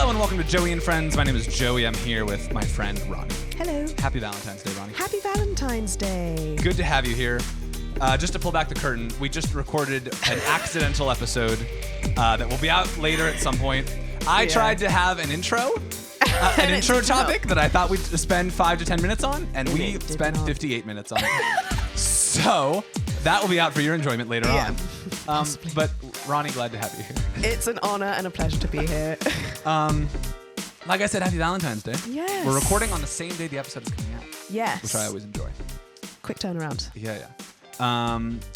Hello and welcome to Joey and Friends. My name is Joey. I'm here with my friend Roni. Hello. Happy Valentine's Day, Roni. Happy Valentine's Day. Good to have you here. Just to pull back the curtain, we just recorded an accidental episode that will be out later at some point. I tried to have an intro topic that I thought we'd spend 5 to 10 minutes on, and we spent 58 minutes on it. So that will be out for your enjoyment later on. But Roni, glad to have you here. It's an honor and a pleasure to be here. Like I said, happy Valentine's Day. Yes. We're recording on the same day the episode is coming out. Yes. Which I always enjoy. Quick turnaround. Yeah.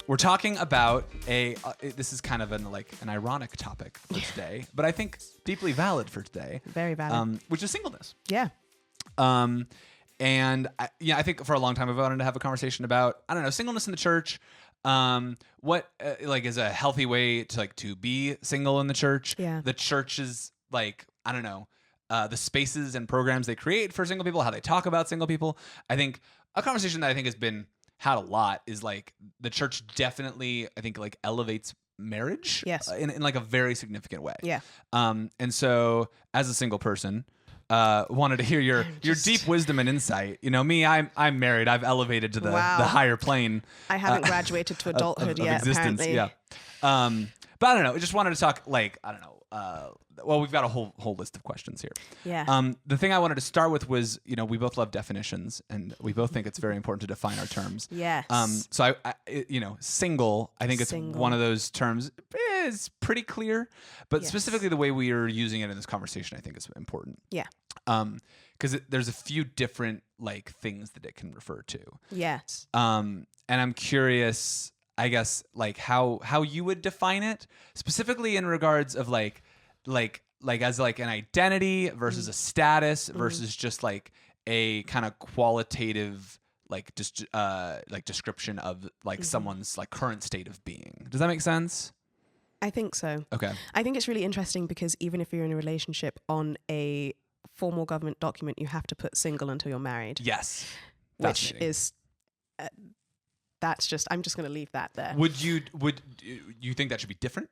We're talking about this is kind of an ironic topic for today, but I think deeply valid for today. Very valid. Which is singleness. Yeah. And I think for a long time I've wanted to have a conversation about, singleness in the church. What is a healthy way to be single in the church? Yeah. The church is the spaces and programs they create for single people, how they talk about single people. I think a conversation that I think has been had a lot is the church definitely elevates marriage. Yes. In a very significant way. Yeah. And so as a single person, wanted to hear your deep wisdom and insight. You know, me, I'm married. I've elevated to the higher plane. I haven't graduated to adulthood of yet, existence. apparently. Yeah. But I don't know. I just wanted to talk we've got a whole list of questions here. Yeah. The thing I wanted to start with was, we both love definitions, and we both think it's very important to define our terms. Yes. So single, I think it's one of those terms is pretty clear, but specifically the way we are using it in this conversation, I think is important. Yeah. Because there's a few different things that it can refer to. Yes. And I'm curious, I guess, how you would define it specifically in regards of as an identity versus a status versus just a kind of qualitative description of someone's current state of being. Does that make sense? I think so. Okay. I think it's really interesting because even if you're in a relationship, on a formal government document, you have to put single until you're married. Yes. Which is that's just, I'm just going to leave that there. Would you think that should be different?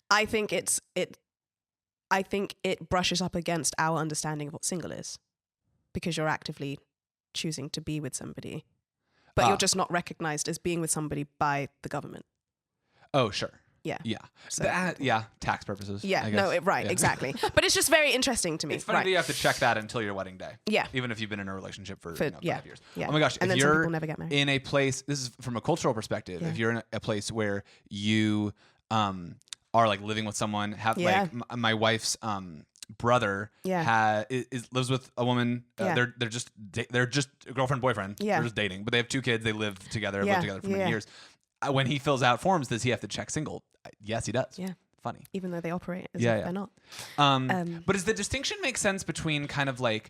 I think it brushes up against our understanding of what single is, because you're actively choosing to be with somebody, but you're just not recognized as being with somebody by the government. Oh, sure. Yeah. Yeah. So, tax purposes. Yeah. I guess. Right. Exactly. But it's just very interesting to me. It's funny that you have to check that until your wedding day. Yeah. Even if you've been in a relationship for 5 years. Yeah. Oh my gosh. And then some people never get married. In a place, this is from a cultural perspective, if you're in a place where you are living with someone, my wife's brother lives with a woman. They're just girlfriend, boyfriend. Yeah. They're just dating, but they have 2 kids. They live together. Lived together for many years. When he fills out forms, does he have to check single? Yes, he does. Yeah. Funny. Even though they operate as if they're not. But does the distinction make sense between kind of I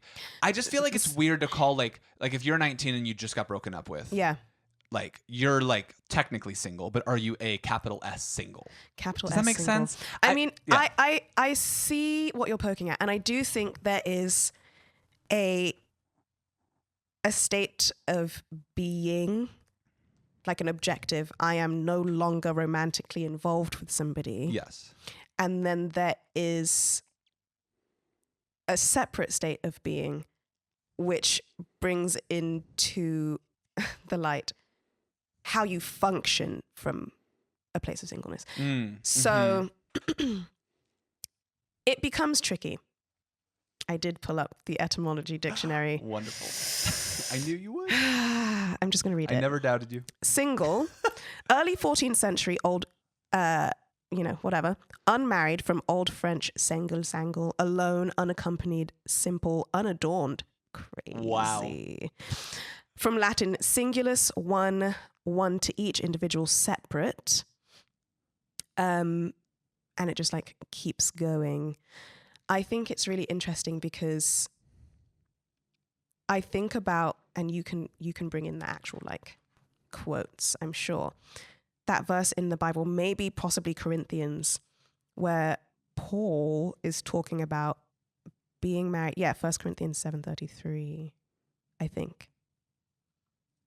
just feel it's weird to call if you're 19 and you just got broken up with. Yeah. You're technically single, but are you a capital S single? Capital S. Does that make single. sense? I see what you're poking at, and I do think there is a state of being, an objective. I am no longer romantically involved with somebody. Yes. And then there is a separate state of being, which brings into the light how you function from a place of singleness. So it becomes tricky. I did pull up the etymology dictionary. Wonderful. I knew you would. I'm just going to read it. I never doubted you. Single, early 14th century, unmarried, from Old French sangle, alone, unaccompanied, simple, unadorned. Crazy. Wow. From Latin, singulus, one to each, individual, separate. And it just keeps going. I think it's really interesting because I think about, and you can bring in the actual quotes, I'm sure, that verse in the Bible, maybe possibly Corinthians, where Paul is talking about being married. Yeah, 1 Corinthians 7:33, I think.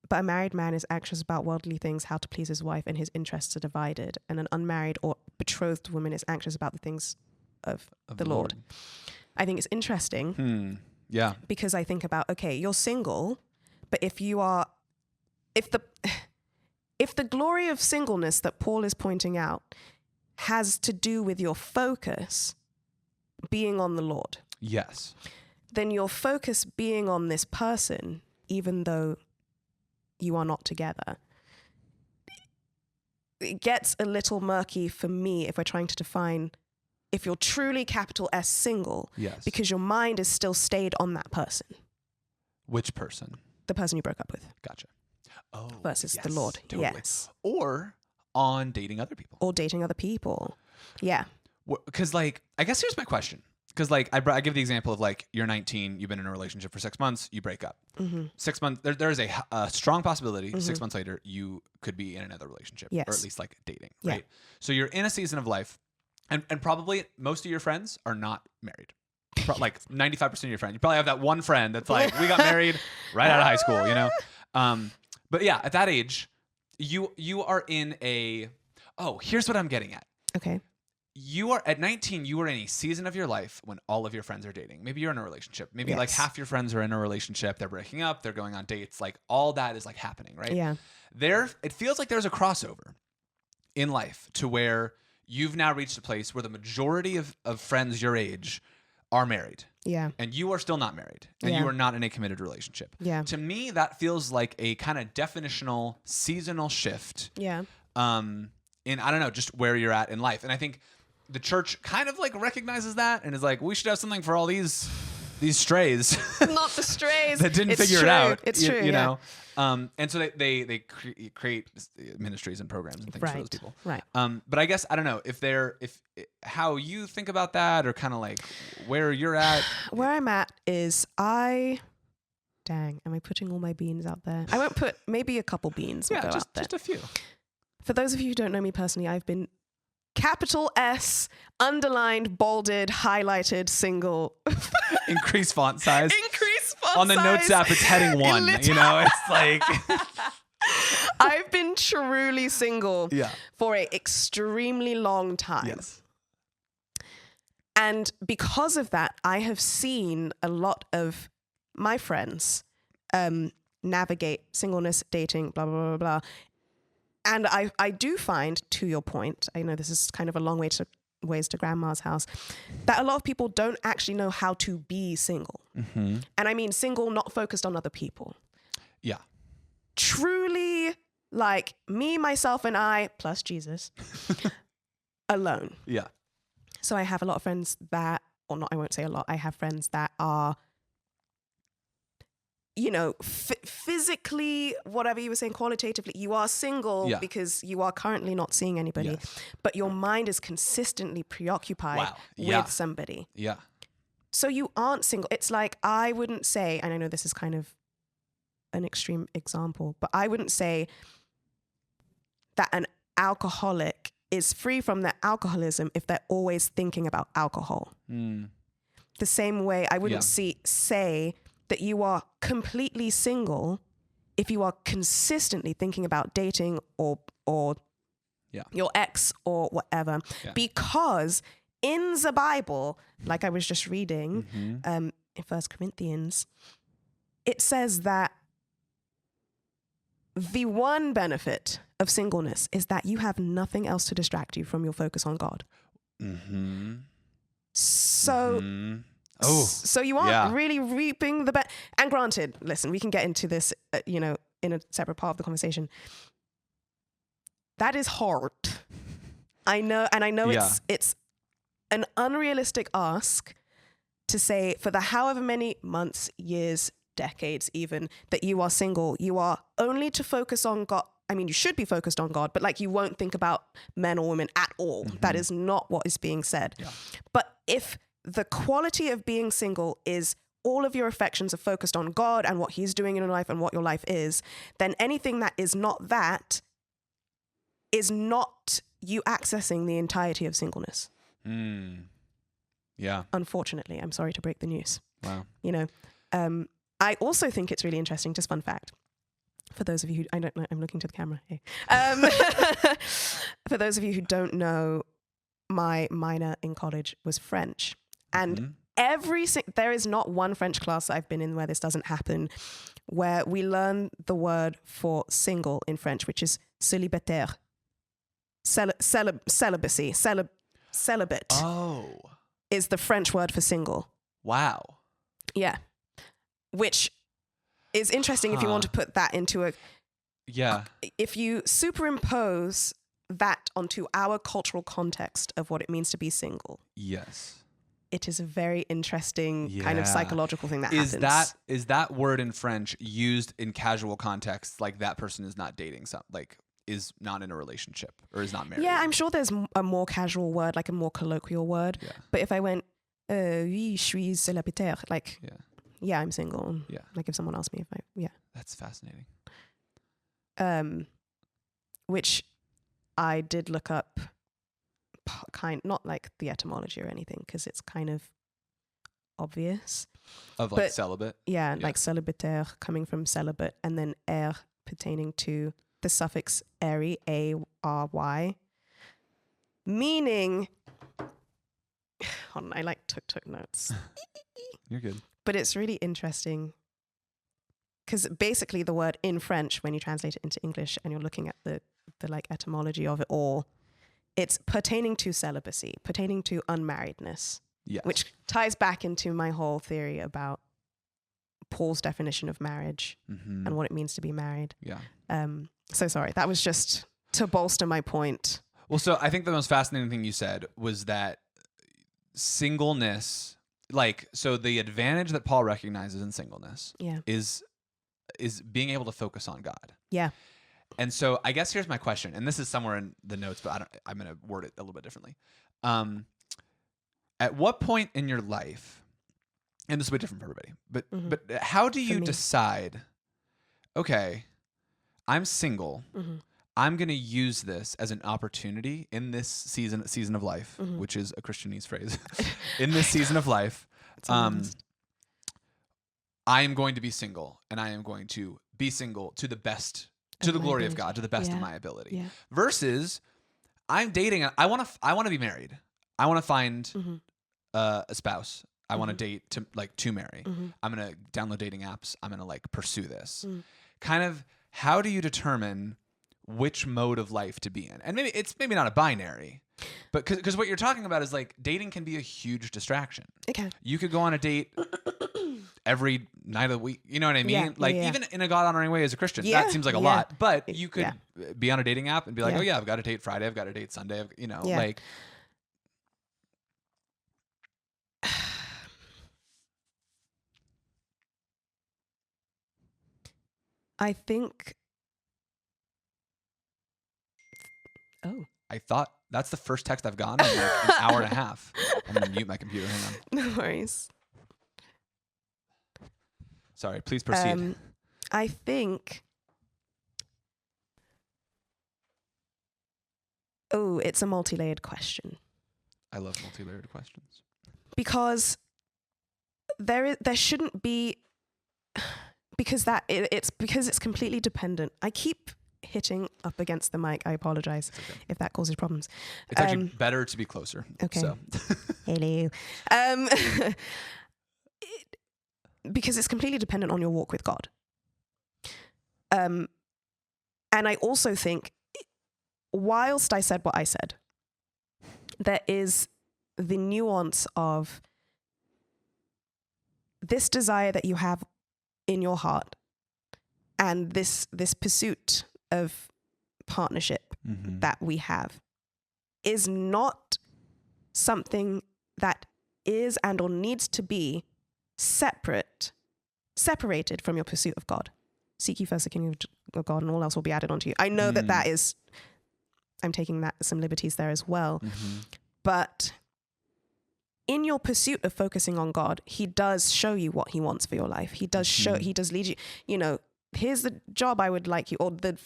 But a married man is anxious about worldly things, how to please his wife, and his interests are divided. And an unmarried or betrothed woman is anxious about the things of the Lord. I think it's interesting. Yeah. Because I think about, okay, you're single, but if the glory of singleness that Paul is pointing out has to do with your focus being on the Lord. Yes. Then your focus being on this person, even though you are not together, it gets a little murky for me if we're trying to define if you're truly capital S single, Yes. because your mind is still stayed on that person. Which person? The person you broke up with. Gotcha. Oh, versus yes, the Lord. Totally. Yes. Or on dating other people. Or dating other people. Yeah. Because, like, I guess here's my question. Because, like, I give the example of, like, you're 19, you've been in a relationship for 6 months, you break up. 6 months, there is a strong possibility 6 months later you could be in another relationship. Yes. Or at least, like, dating, Yeah. right? So you're in a season of life, and probably most of your friends are not married. Like 95% of your friends. You probably have that one friend that's like, we got married right out of high school, you know? But yeah, at that age, you are in here's what I'm getting at. Okay. You are at 19, you are in a season of your life when all of your friends are dating. Maybe you're in a relationship. Maybe like half your friends are in a relationship. They're breaking up. They're going on dates. Like all that is like happening, right? Yeah. It feels like there's a crossover in life to where you've now reached a place where the majority of friends your age are married. Yeah. And you are still not married. And you are not in a committed relationship. Yeah. To me, that feels like a kind of definitional seasonal shift. Yeah. In, I don't know, just where you're at in life. And I think the church kind of like recognizes that and is like, we should have something for all these strays. Not the strays. that didn't It's figure true. it out. It's true. You know? And so they create ministries and programs and things for those people. Right. But I guess, I don't know, if how you think about that or kind of like where you're at. Where I'm at is am I putting all my beans out there? I won't put maybe a couple beans. Will go out there. Just a few. For those of you who don't know me personally, I've been capital S, underlined, bolded, highlighted, single. Increase font size. Increase font size. On the notes app, it's heading 1. You know, it's like. I've been truly single Yeah. for an extremely long time. Yes. And because of that, I have seen a lot of my friends navigate singleness, dating, blah, blah, blah, blah. And I do find, to your point, I know this is kind of a long ways to grandma's house, that a lot of people don't actually know how to be single. Mm-hmm. And I mean single, not focused on other people. Yeah. Truly, like me, myself, and I, plus Jesus, alone. Yeah. So I have a lot of friends that, or not, I won't say a lot, I have friends that are, you know, physically, whatever you were saying, qualitatively, you are single because you are currently not seeing anybody, but your mind is consistently preoccupied with somebody. Yeah. So you aren't single. It's like, I wouldn't say, and I know this is kind of an extreme example, but I wouldn't say that an alcoholic is free from their alcoholism if they're always thinking about alcohol. The same way I wouldn't say that you are completely single if you are consistently thinking about dating or your ex or whatever. Yeah. Because in the Bible, like I was just reading in 1 Corinthians, it says that the one benefit of singleness is that you have nothing else to distract you from your focus on God. So... So you aren't really reaping the and granted, listen, we can get into this, in a separate part of the conversation. That is hard. I know, and I know it's an unrealistic ask to say for the however many months, years, decades even, that you are single, you are only to focus on God. I mean, you should be focused on God, but like you won't think about men or women at all. That is not what is being said. Yeah. But if the quality of being single is all of your affections are focused on God and what he's doing in your life and what your life is, then anything that is not that is not you accessing the entirety of singleness. Yeah. Unfortunately, I'm sorry to break the news. Wow. I also think it's really interesting, just fun fact, for those of you who, I don't know, I'm looking to the camera. Hey. For those of you who don't know, my minor in college was French. And Mm-hmm. there is not one French class that I've been in where this doesn't happen, where we learn the word for single in French, which is célibataire. Celibacy. Celibate Oh, is the French word for single. wow. Yeah. Which is interesting if you want to put that into a... Yeah. If you superimpose that onto our cultural context of what it means to be single, Yes. it is a very interesting kind of Yeah. psychological thing that happens. Is that word in French used in casual contexts, like that person is not dating is not in a relationship or is not married? Yeah, I'm sure there's a more casual word, like a more colloquial word. Yeah. But if I went, oui, je suis célibataire, like, Yeah. I'm single. Yeah. Like if someone asked me That's fascinating. Which I did look up, not like the etymology or anything, because it's kind of obvious. Of like celibate? Yeah, like célibataire coming from celibate, and then air pertaining to the suffix ary, A-R-Y, meaning, hold on, I like took notes. You're good. But it's really interesting because basically the word in French, when you translate it into English and you're looking at the like etymology of it all, it's pertaining to celibacy, pertaining to unmarriedness, Yes. which ties back into my whole theory about Paul's definition of marriage and what it means to be married. Yeah. So sorry, that was just to bolster my point. Well, so I think the most fascinating thing you said was that singleness, so the advantage that Paul recognizes in singleness is being able to focus on God. Yeah. And so I guess here's my question, and this is somewhere in the notes, but I'm going to word it a little bit differently. At what point in your life, and this will be different for everybody, but how do you decide, okay, I'm single, I'm going to use this as an opportunity in this season of life, which is a Christianese phrase, in this season of life, I am going to be single, and I am going to be single to the best, to the glory of God, to the best of my ability. Yeah. Versus, I'm dating. I want to be married. I want to find a spouse. I want to date to marry. I'm gonna download dating apps. I'm gonna pursue this. Kind of, how do you determine which mode of life to be in? And maybe not a binary, but because what you're talking about is dating can be a huge distraction. It can. You could go on a date every night of the week. You know what I mean? Even in a God honoring way as a Christian, that seems like a lot. But you could be on a dating app and be like, oh yeah, I've got a date Friday. I've got a date Sunday. I think. Oh. I thought that's the first text I've gotten in an hour and a half. I'm going to mute my computer. Hang on. No worries. Sorry, please proceed. I think. Oh, it's a multi-layered question. I love multi-layered questions. Because there shouldn't be. Because it's completely dependent. I keep hitting up against the mic. I apologize if that causes problems. It's actually better to be closer. Okay. So. Hello. Because it's completely dependent on your walk with God. And I also think, whilst I said what I said, there is the nuance of this desire that you have in your heart and this pursuit of partnership that we have is not something that is and or needs to be separated from your pursuit of God. Seek ye first the kingdom of God and all else will be added onto you. I know that is, I'm taking some liberties there as well. But in your pursuit of focusing on God, he does show you what he wants for your life. He does he does lead you, here's the job I would like you, or the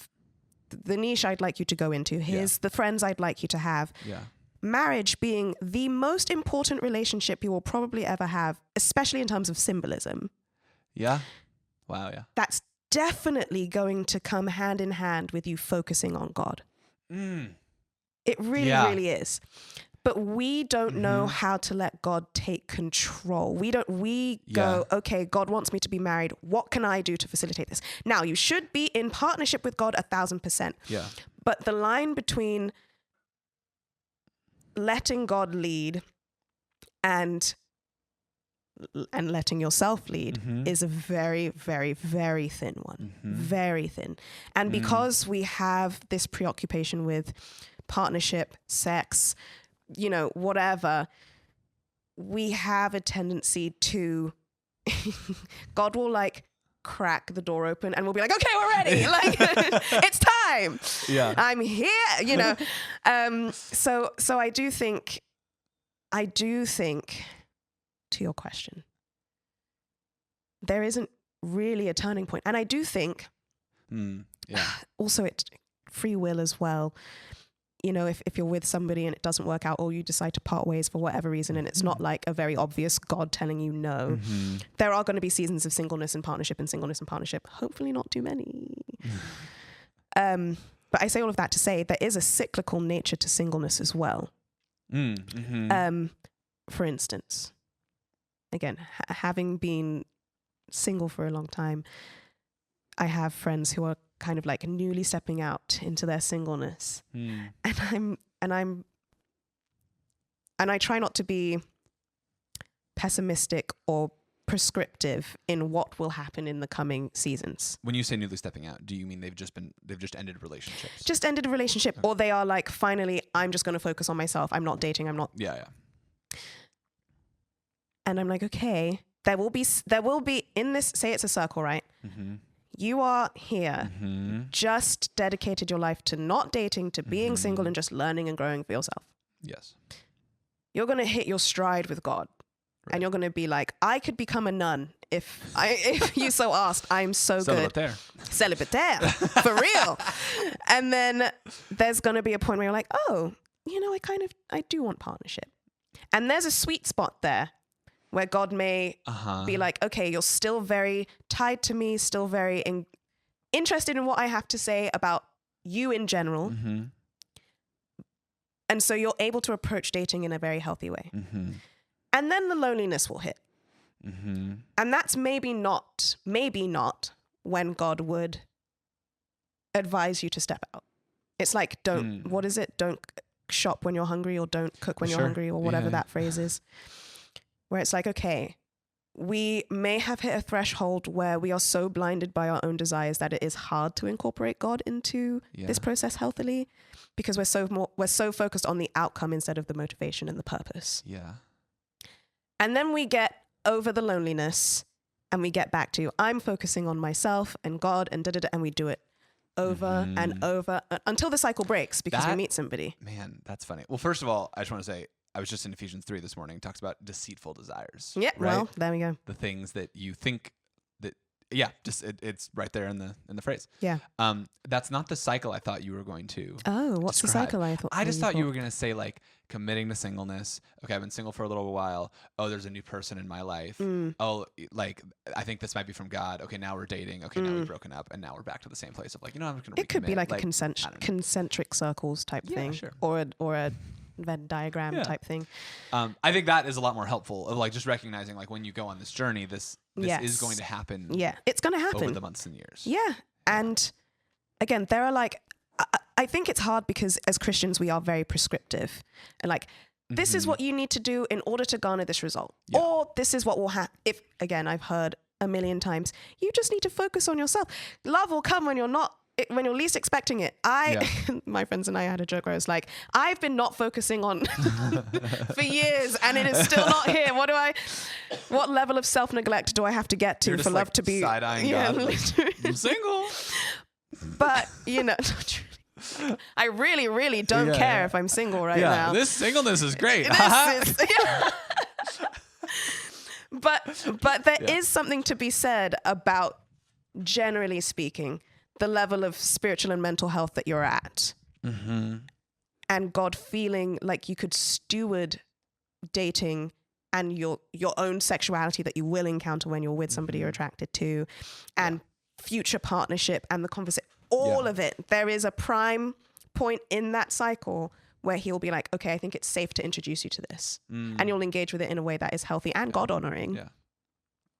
niche I'd like you to go into. Here's the friends I'd like you to have. Yeah. Marriage being the most important relationship you will probably ever have, especially in terms of symbolism. Yeah. Wow, yeah. That's definitely going to come hand in hand with you focusing on God. It really, really is. But we don't know how to let God take control. We go, okay, God wants me to be married. What can I do to facilitate this? Now, you should be in partnership with God 1,000%. Yeah. But the line between letting God lead and letting yourself lead is a very, very, very thin one. Very thin. And because we have this preoccupation with partnership, sex, whatever, we have a tendency to, God will like crack the door open and we'll be like, okay, we're ready. Like, it's time. Yeah. I'm here, So I do think, to your question, there isn't really a turning point. And I do think also it's free will as well. If you're with somebody and it doesn't work out, or you decide to part ways for whatever reason, and it's not like a very obvious God telling you no, there are going to be seasons of singleness and partnership. Hopefully not too many. But I say all of that to say there is a cyclical nature to singleness as well. For instance, again, having been single for a long time, I have friends who are kind of like newly stepping out into their singleness, and I try not to be pessimistic or prescriptive in what will happen in the coming seasons. When you say newly stepping out, do you mean they've just ended relationships? Just ended a relationship, or they are like, finally, I'm just going to focus on myself. I'm not dating. I'm not. Yeah. And I'm like, okay, there will be in this, say it's a circle, right? You are here, just dedicated your life to not dating, to being single and just learning and growing for yourself. Yes. You're going to hit your stride with God. Right. And you're going to be like, I could become a nun if you so asked. I'm so good. Celibataire. For real. And then there's going to be a point where you're like, oh, I do want partnership. And there's a sweet spot there where God may be like, okay, you're still very tied to me, still very interested in what I have to say about you in general. And so you're able to approach dating in a very healthy way. And then the loneliness will hit. And that's maybe not when God would advise you to step out. It's like, what is it? Don't shop when you're hungry, or don't cook when you're hungry, or whatever that phrase is. Where it's like, okay, we may have hit a threshold where we are so blinded by our own desires that it is hard to incorporate God into this process healthily, because we're so focused on the outcome instead of the motivation and the purpose. Yeah. And then we get over the loneliness and we get back to, I'm focusing on myself and God and and we do it over and over until the cycle breaks because we meet somebody. Man, that's funny. Well, first of all, I just want to say, I was just in Ephesians 3 this morning. It talks about deceitful desires. Yeah, right? Well, there we go. The things that you think that, it's right there in the phrase. Yeah. That's not the cycle I thought you were going to. Oh, what's describe. The cycle I just thought you were going to say like committing to singleness. Okay, I've been single for a little while. Oh, there's a new person in my life. Oh, like I think this might be from God. Okay, now we're dating. Okay, now we've broken up, and now we're back to the same place of like, I'm just going to. It could be like a concentric circles type thing, sure. or a Venn diagram type thing. I think that is a lot more helpful of like just recognizing like when you go on this journey, this is going to happen. Yeah, it's going to happen over the months and years. Yeah, and again, there are like, I think it's hard because as Christians we are very prescriptive and like, this is what you need to do in order to garner this result, or this is what will happen. If again, I've heard a million times, you just need to focus on yourself. Love will come when you're least expecting it. My friends and I had a joke where I was like, I've been not focusing on for years and it is still not here. What level of self-neglect do I have to get to for love to be side-eyeing God, like, I'm single? But I really, really don't care if I'm single right now. This singleness is great. But there is something to be said about, generally speaking, the level of spiritual and mental health that you're at. And God feeling like you could steward dating and your own sexuality that you will encounter when you're with somebody you're attracted to, and future partnership and the conversation, all of it. There is a prime point in that cycle where he'll be like, okay, I think it's safe to introduce you to this. And you'll engage with it in a way that is healthy and God honoring. Yeah.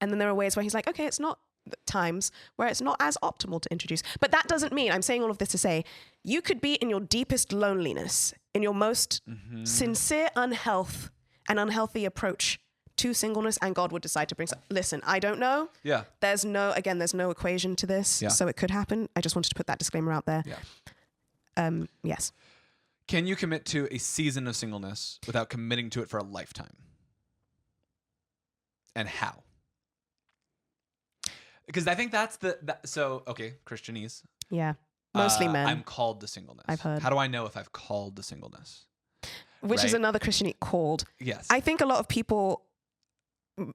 And then there are ways where he's like, okay, it's not times where it's not as optimal to introduce. But that doesn't mean, I'm saying all of this to say, you could be in your deepest loneliness, in your most sincere unhealthy approach to singleness, and God would decide to bring listen, I don't know. Yeah. There's no equation to this. Yeah. So it could happen. I just wanted to put that disclaimer out there. Yeah. Yes. Can you commit to a season of singleness without committing to it for a lifetime? And how? Because I think that's okay, Christianese. Yeah. Mostly men. I'm called to singleness. I've heard. How do I know if I've called to singleness? Which is another Christianese called. Yes. I think a lot of people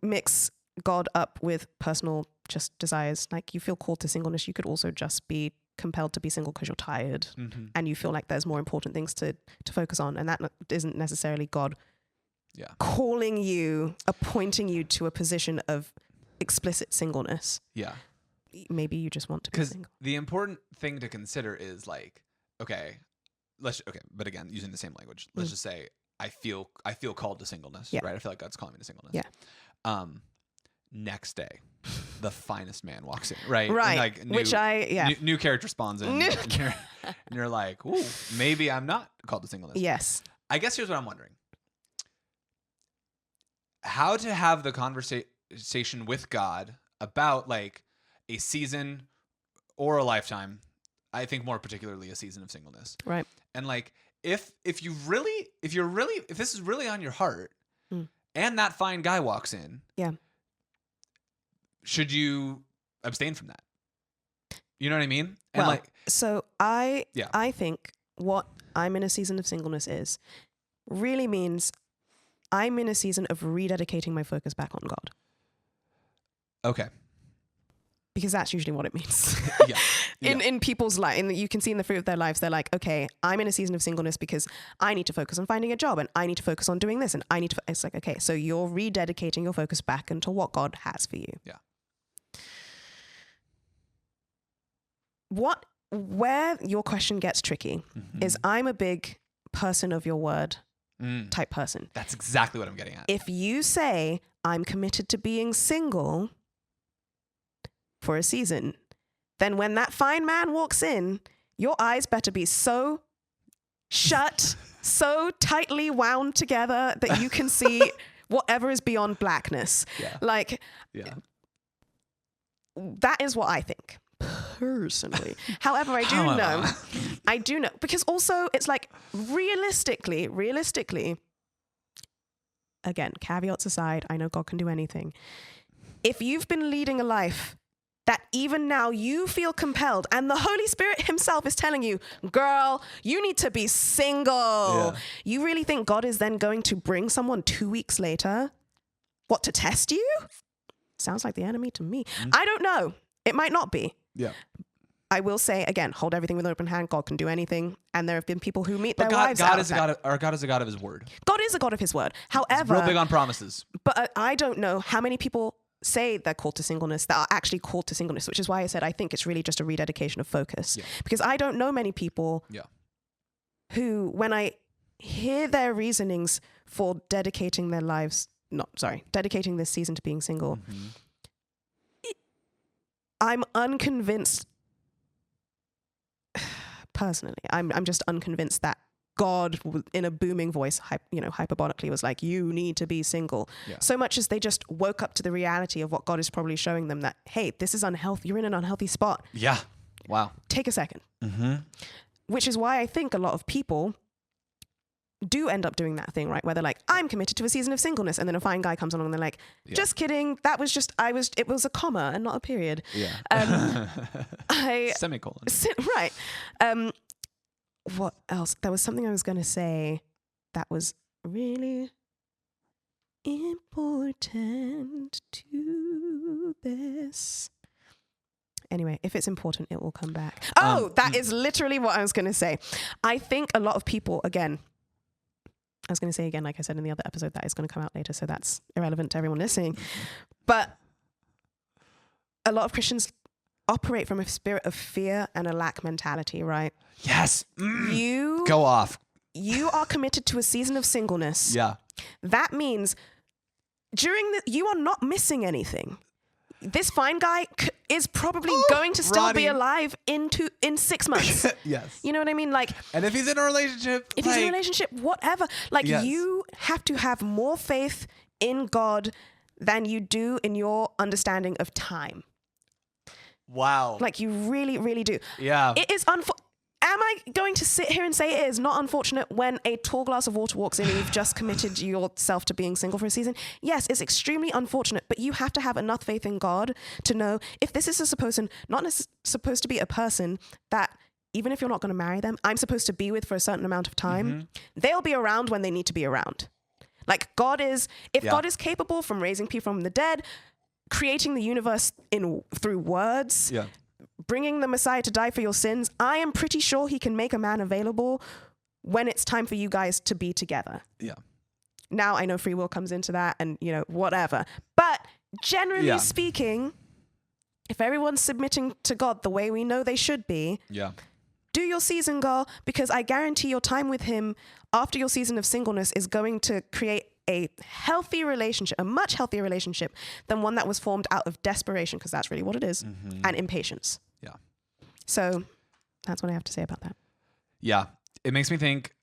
mix God up with personal just desires. Like, you feel called to singleness. You could also just be compelled to be single because you're tired and you feel like there's more important things to focus on. And that isn't necessarily God calling you, appointing you to a position of explicit singleness. Yeah. Maybe you just want to be single. Because the important thing to consider is like, but again, using the same language, let's just say I feel called to singleness, right? I feel like God's calling me to singleness. Yeah. Next day, the finest man walks in, right? Right. And like new character spawns in, and you're like, ooh, maybe I'm not called to singleness. Yes. I guess here's what I'm wondering: how to have the conversation with God about like a season or a lifetime. I think more particularly a season of singleness, right? And like if this is really on your heart, and that fine guy walks in, should you abstain from that? You know what I mean? And so I think what I'm in a season of singleness is really means I'm in a season of rededicating my focus back on God. Okay. Because that's usually what it means. Yeah. In people's life, you can see in the fruit of their lives, they're like, okay, I'm in a season of singleness because I need to focus on finding a job and I need to focus on doing this and I need to. It's like, okay, so you're rededicating your focus back into what God has for you. Yeah. Where your question gets tricky is I'm a big person of your word type person. That's exactly what I'm getting at. If you say I'm committed to being single for a season, then when that fine man walks in, your eyes better be so shut, so tightly wound together that you can see whatever is beyond blackness. That is what I think personally. However, I do know, because also it's like realistically, again, caveats aside, I know God can do anything. If you've been leading a life that even now you feel compelled and the Holy Spirit himself is telling you, girl, you need to be single. You really think God is then going to bring someone 2 weeks later? What, to test you? Sounds like the enemy to me. I don't know. It might not be. Yeah. I will say, again, hold everything with an open hand. God can do anything. And there have been people who meet their God, wives God is a God of his word. God is a God of his word. However, he's real big on promises. But I don't know how many people say they're called to singleness that are actually called to singleness, which is why I said I think it's really just a rededication of focus. Because I don't know many people who, when I hear their reasonings for dedicating this season to being single, I'm unconvinced. Personally, I'm just unconvinced that God, in a booming voice, hyperbolically was like, you need to be single. So much as they just woke up to the reality of what God is probably showing them, that, hey, this is unhealthy. You're in an unhealthy spot. Yeah. Wow. Take a second. Which is why I think a lot of people do end up doing that thing, right? Where they're like, I'm committed to a season of singleness. And then a fine guy comes along and they're like, just kidding. That was just, it was a comma and not a period. Semicolon. Right. What else? There was something I was going to say that was really important to this. Anyway, if it's important, it will come back. That is literally what I was going to say. I think a lot of people, again, I was going to say again, like I said in the other episode, that is going to come out later, so that's irrelevant to everyone listening. But a lot of Christians operate from a spirit of fear and a lack mentality, right? Yes. You go off. you are committed to a season of singleness, Yeah. that means you are not missing anything. This fine guy is probably going to still be Roni. alive in 6 months. Yes. You know what I mean? Like, And if he's in a relationship, if he's in a relationship, whatever. Like, Yes. you have to have more faith in God than you do in your understanding of time. wow. Like, you really, really do. Yeah. It is Am I going to sit here and say it is not unfortunate when a tall glass of water walks in and you've just committed yourself to being single for a season? Yes, it's extremely unfortunate, but you have to have enough faith in God to know if this is supposed to be a person that, even if you're not going to marry them, I'm supposed to be with for a certain amount of time, they'll be around when they need to be around. Like, God is capable from raising people from the dead, creating the universe through words, bringing the Messiah to die for your sins, I am pretty sure he can make a man available when it's time for you guys to be together. Yeah. Now, I know free will comes into that and, whatever. But generally speaking, if everyone's submitting to God the way we know they should be, do your season, girl, because I guarantee your time with him after your season of singleness is going to create a healthy relationship, a much healthier relationship than one that was formed out of desperation, because that's really what it is, and impatience. Yeah. So that's what I have to say about that. Yeah. It makes me think,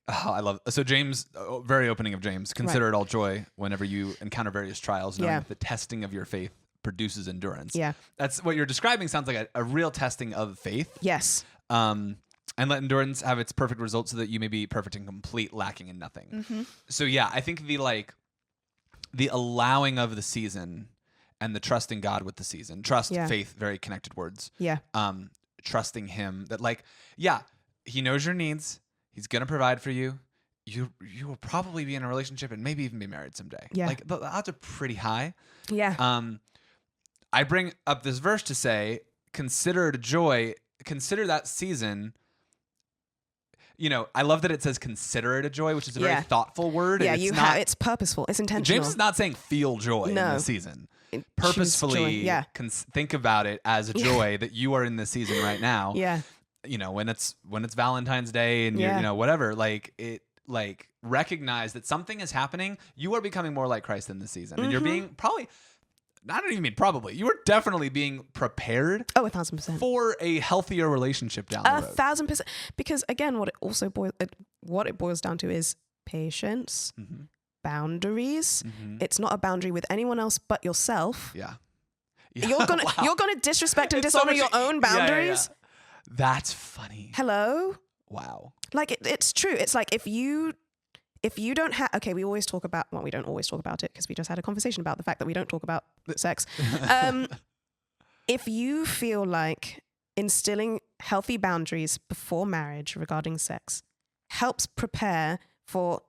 so James, very opening of James, consider it all joy whenever you encounter various trials, knowing that the testing of your faith produces endurance. Yeah. That's what you're describing. Sounds like a real testing of faith. Yes. And let endurance have its perfect result so that you may be perfect and complete, lacking in nothing. So yeah, I think the allowing of the season and the trusting God with the season, trust, faith, very connected words. Yeah. Trusting him that he knows your needs. He's going to provide for you. You will probably be in a relationship and maybe even be married someday. Yeah. Like, the odds are pretty high. Yeah. I bring up this verse to say, consider it a joy. Consider that season. I love that it says consider it a joy, which is a very thoughtful word. Yeah, and it's purposeful. It's intentional. James is not saying feel joy in the season. Purposefully think about it as a joy that you are in this season right now. Yeah. When it's Valentine's Day and you're, whatever, recognize that something is happening. You are becoming more like Christ in this season. And you're being I don't even mean probably. You are definitely being prepared. Oh, 1,000%. For a healthier relationship down the road. 1,000%. Because again, what it boils down to is patience, boundaries. It's not a boundary with anyone else but yourself. Yeah. You're gonna disrespect and dishonor your own boundaries. That's funny. Hello. Wow. Like it's true. It's like if you don't have, we always talk about, we don't always talk about it because we just had a conversation about the fact that we don't talk about sex. If you feel like instilling healthy boundaries before marriage regarding sex helps prepare for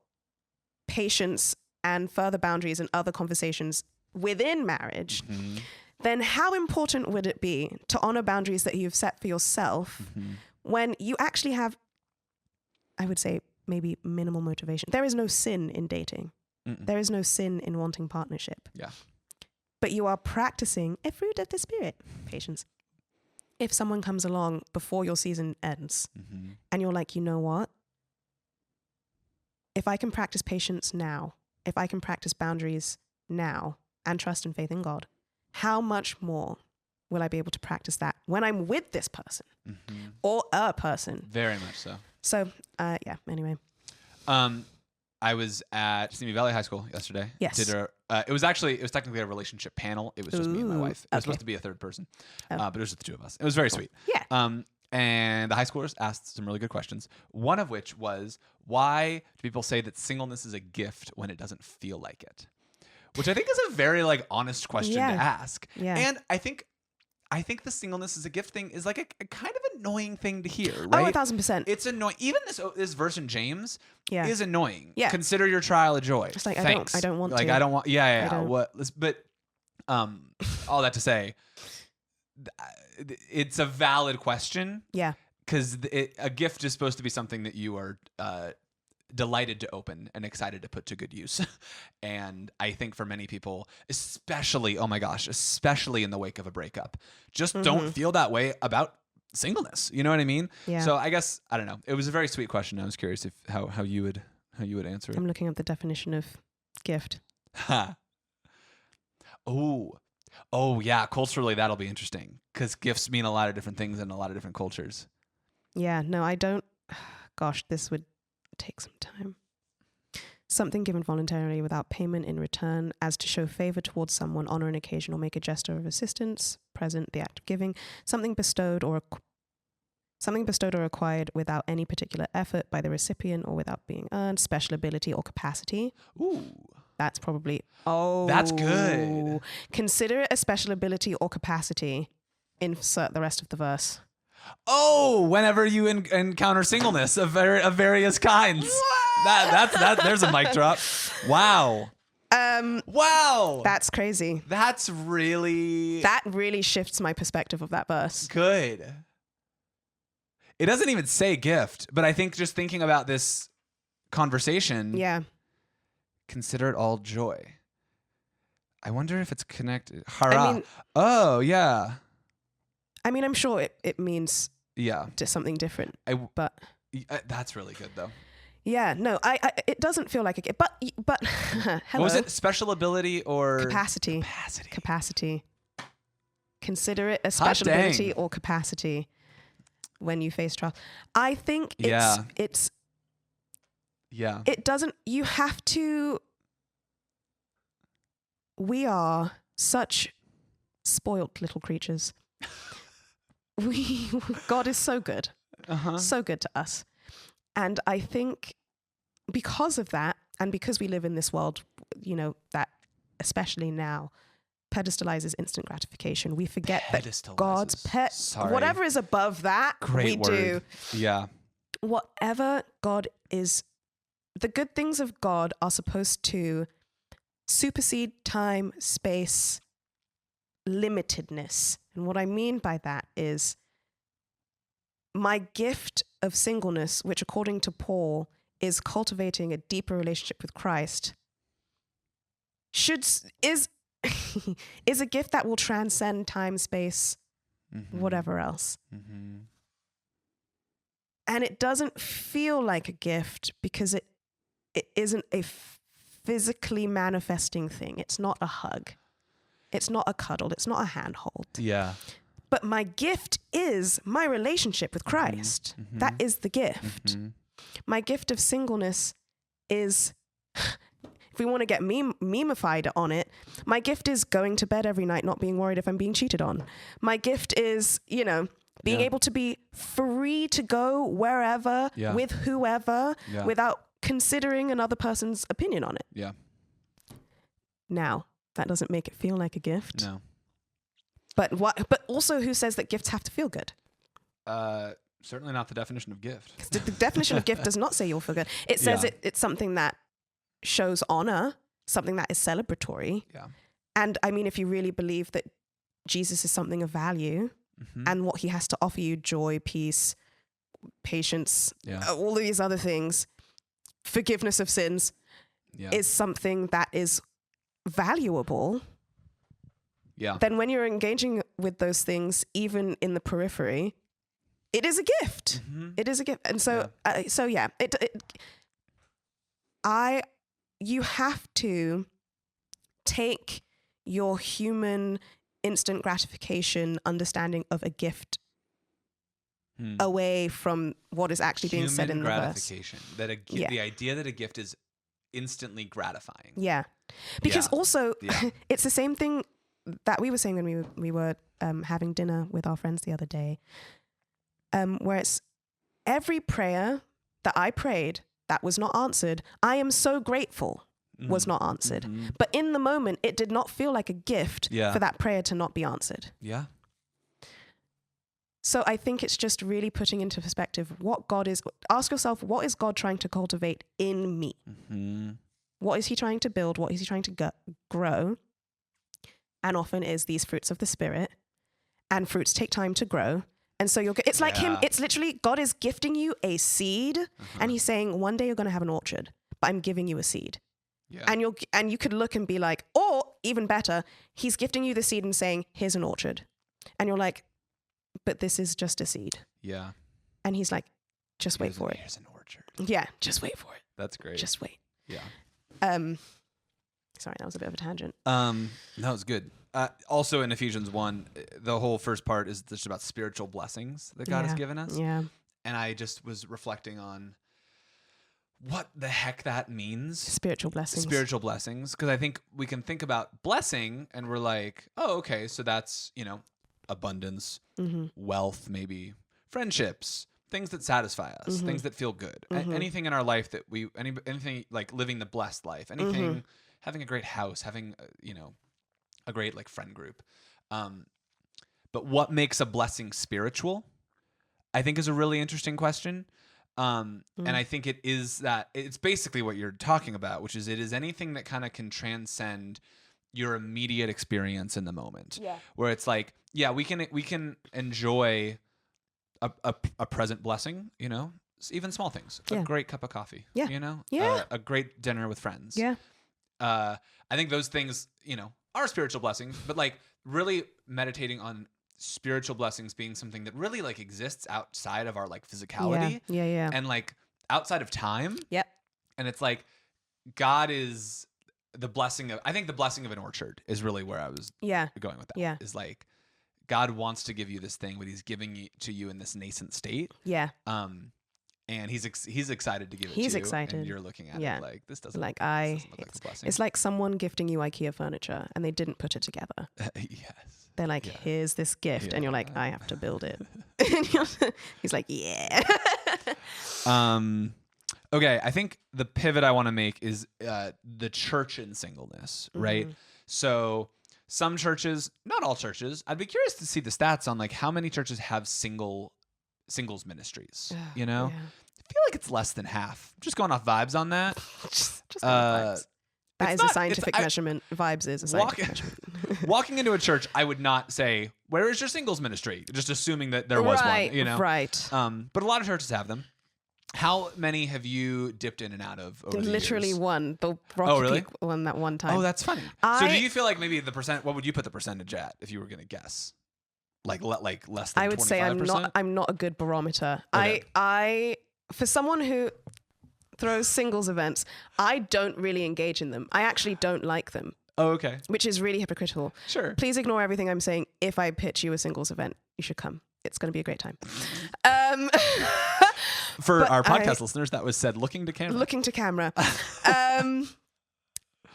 patience and further boundaries and other conversations within marriage, then how important would it be to honor boundaries that you've set for yourself when you actually have, I would say, maybe minimal motivation. There is no sin in dating. There is no sin in wanting partnership. Yeah. But you are practicing a fruit of the spirit, patience. If someone comes along before your season ends and you're like, you know what? If I can practice patience now, if I can practice boundaries now and trust and faith in God, how much more will I be able to practice that when I'm with this person or a person? Very much so. So, anyway. I was at Simi Valley High School yesterday. Yes. It was technically a relationship panel. It was just me and my wife. It was supposed to be a third person, but it was just the two of us. It was very sweet. Yeah. And the high schoolers asked some really good questions. One of which was, why do people say that singleness is a gift when it doesn't feel like it? Which I think is a very honest question to ask. Yeah. And I think the singleness is a gift thing is like a kind of annoying thing to hear, right? Oh, 1,000%. It's annoying. Even this verse in James is annoying. Yeah. Consider your trial a joy. It's like, Thanks. I don't want to. I don't want. Yeah. What? But all that to say, it's a valid question. Yeah. Because a gift is supposed to be something that you are delighted to open and excited to put to good use. And I think for many people, especially in the wake of a breakup, just don't feel that way about singleness. You know what I mean? Yeah. So I guess, I don't know. It was a very sweet question. I was curious if how you would answer it. I'm looking up the definition of gift. Oh yeah. Culturally, that'll be interesting because gifts mean a lot of different things in a lot of different cultures. Yeah, no, I don't. Gosh, this would take some time. Something given voluntarily without payment in return, as to show favor towards someone, honor an occasion, or make a gesture of assistance. Present, the act of giving. Something bestowed or acquired without any particular effort by the recipient or without being earned. Special ability or capacity. Ooh. That's probably. That's good. Consider it a special ability or capacity. Insert the rest of the verse. Oh, whenever you encounter singleness of various kinds. That's there's a mic drop. Wow. Wow. That's crazy. That really shifts my perspective of that verse. Good. It doesn't even say gift, but I think just thinking about this conversation. Yeah. Consider it all joy. I wonder if it's connected. Hara. I mean, oh, yeah. I mean, I'm sure it means something different. But that's really good, though. Yeah, no, it doesn't feel like a gift. But hello. What was it? Special ability or capacity? Capacity. Consider it a special ability or capacity when you face trial. I think it's. Yeah. It doesn't. You have to. We are such spoilt little creatures. God is so good. So good to us. And I think because of that, and because we live in this world, you know, that especially now pedestalizes instant gratification, we forget that God's whatever is above that, we do. Yeah. Whatever God is, the good things of God are supposed to supersede time, space, limitedness. And what I mean by that is my gift of singleness, which according to Paul is cultivating a deeper relationship with Christ, is a gift that will transcend time, space, whatever else. And it doesn't feel like a gift because it isn't a physically manifesting thing. It's not a hug. It's not a cuddle. It's not a handhold. Yeah. But my gift is my relationship with Christ. That is the gift. My gift of singleness is, if we want to get memeified on it, my gift is going to bed every night, not being worried if I'm being cheated on. My gift is, you know, being able to be free to go wherever, with whoever, without considering another person's opinion on it. Yeah. Now, that doesn't make it feel like a gift. No. But also, who says that gifts have to feel good? Certainly not the definition of gift. The definition of gift does not say you'll feel good. It says it's something that shows honor, something that is celebratory. Yeah. And I mean, if you really believe that Jesus is something of value and what he has to offer you, joy, peace, patience, all these other things, forgiveness of sins, is something that is valuable. Yeah. Then when you're engaging with those things, even in the periphery, it is a gift. It is a gift. And so, you have to take your human instant gratification understanding of a gift away from what is actually being said in the verse. The idea that a gift is instantly gratifying. Yeah. Because also, it's the same thing that we were saying when we were having dinner with our friends the other day, where it's every prayer that I prayed that was not answered, I am so grateful was not answered. But in the moment, it did not feel like a gift for that prayer to not be answered. Yeah. So I think it's just really putting into perspective what God is. Ask yourself, what is God trying to cultivate in me? What is he trying to build? What is he trying to grow? And often is these fruits of the Spirit, and fruits take time to grow. And so it's like him. It's literally God is gifting you a seed, and he's saying, one day you're going to have an orchard, but I'm giving you a seed. Yeah. And you could look and be like, or even better, he's gifting you the seed and saying, here's an orchard. And you're like, but this is just a seed. Yeah. And he's like, just wait for it. Here's an orchard. Yeah, just wait for it. That's great. Just wait. Yeah. Sorry, that was a bit of a tangent. No, it's good. Also in Ephesians 1, the whole first part is just about spiritual blessings that God has given us. Yeah. And I just was reflecting on what the heck that means. Spiritual blessings. Spiritual blessings. Because I think we can think about blessing and we're like, oh, okay, so that's, abundance, wealth, maybe friendships, things that satisfy us, things that feel good. Anything in our life that anything like living the blessed life, anything, having a great house, having, a great like friend group. But what makes a blessing spiritual, I think, is a really interesting question. And I think it is that it's basically what you're talking about, which is it is anything that kind of can transcend your immediate experience in the moment. Yeah. Where it's like, yeah, we can enjoy a present blessing, even small things, a great cup of coffee, a great dinner with friends. Yeah. I think those things, are spiritual blessings, but like really meditating on spiritual blessings being something that really like exists outside of our like physicality. Yeah. And like outside of time. Yep. And it's like God is the blessing of, I think the blessing of an orchard is really where I was going with that. Yeah. Is like God wants to give you this thing, but he's giving it to you in this nascent state. Yeah. And he's excited to give it to you. He's excited. And you're looking at it like, this doesn't look like a blessing. It's like someone gifting you IKEA furniture and they didn't put it together. Yes. They're like, here's this gift. And you're like, I have to build it. He's like, yeah. Okay, I think the pivot I want to make is the church in singleness, right? So some churches, not all churches, I'd be curious to see the stats on like how many churches have singles ministries, I feel like it's less than half. Just going off vibes on that. just vibes. That is a scientific measurement. Vibes is a scientific measurement. Walking into a church, I would not say, where is your singles ministry? Just assuming that there was one, Right. But a lot of churches have them. How many have you dipped in and out of over the Literally years? one. The Rocky Peak one that one time. Oh, that's funny. So do you feel like maybe what would you put the percentage at if you were going to guess? Like less than 25%? I would say I'm not a good barometer. Okay. I for someone who throws singles events, I don't really engage in them. I actually don't like them. Oh, okay. Which is really hypocritical. Sure. Please ignore everything I'm saying. If I pitch you a singles event, you should come. It's going to be a great time. For our podcast listeners, that was said looking to camera. Looking to camera.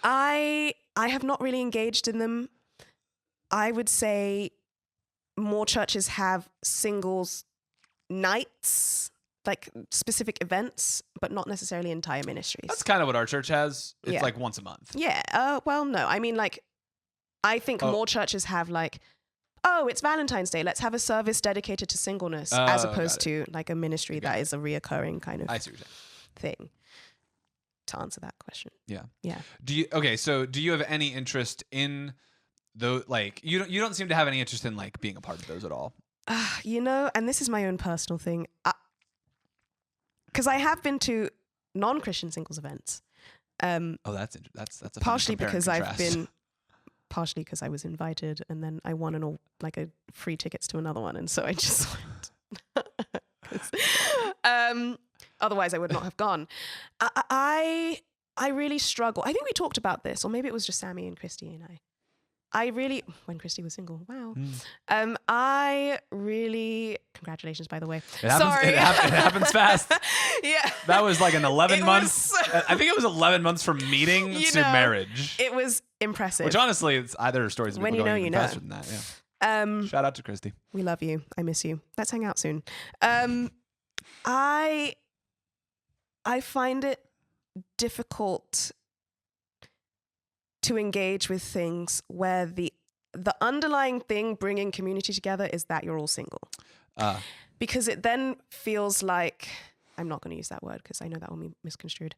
I have not really engaged in them. I would say more churches have singles nights, like specific events, but not necessarily entire ministries. That's kind of what our church has. It's like once a month. Yeah. Well, no. I mean, like, I think more churches have like, oh, it's Valentine's Day. Let's have a service dedicated to singleness, as opposed to like a ministry that is a reoccurring kind of thing. To answer that question. Yeah. Do you have any interest in though? Like, you don't seem to have any interest in like being a part of those at all. And this is my own personal thing. Because I have been to non-Christian singles events. That's a partially because partially because I was invited, and then I won a free tickets to another one, and so I just went. Otherwise, I would not have gone. I really struggle. I think we talked about this, or maybe it was just Sammy and Christy and I. When Christy was single, wow. Congratulations, by the way. It happens fast. Yeah. That was like an 11 months. I think it was 11 months from meeting to marriage. It was impressive. Which honestly, it's either stories of when people going you know. faster than that. Yeah. Shout out to Christy. We love you. I miss you. Let's hang out soon. I find it difficult to engage with things where the underlying thing bringing community together is that you're all single. Because it then feels like, I'm not going to use that word because I know that will be misconstrued.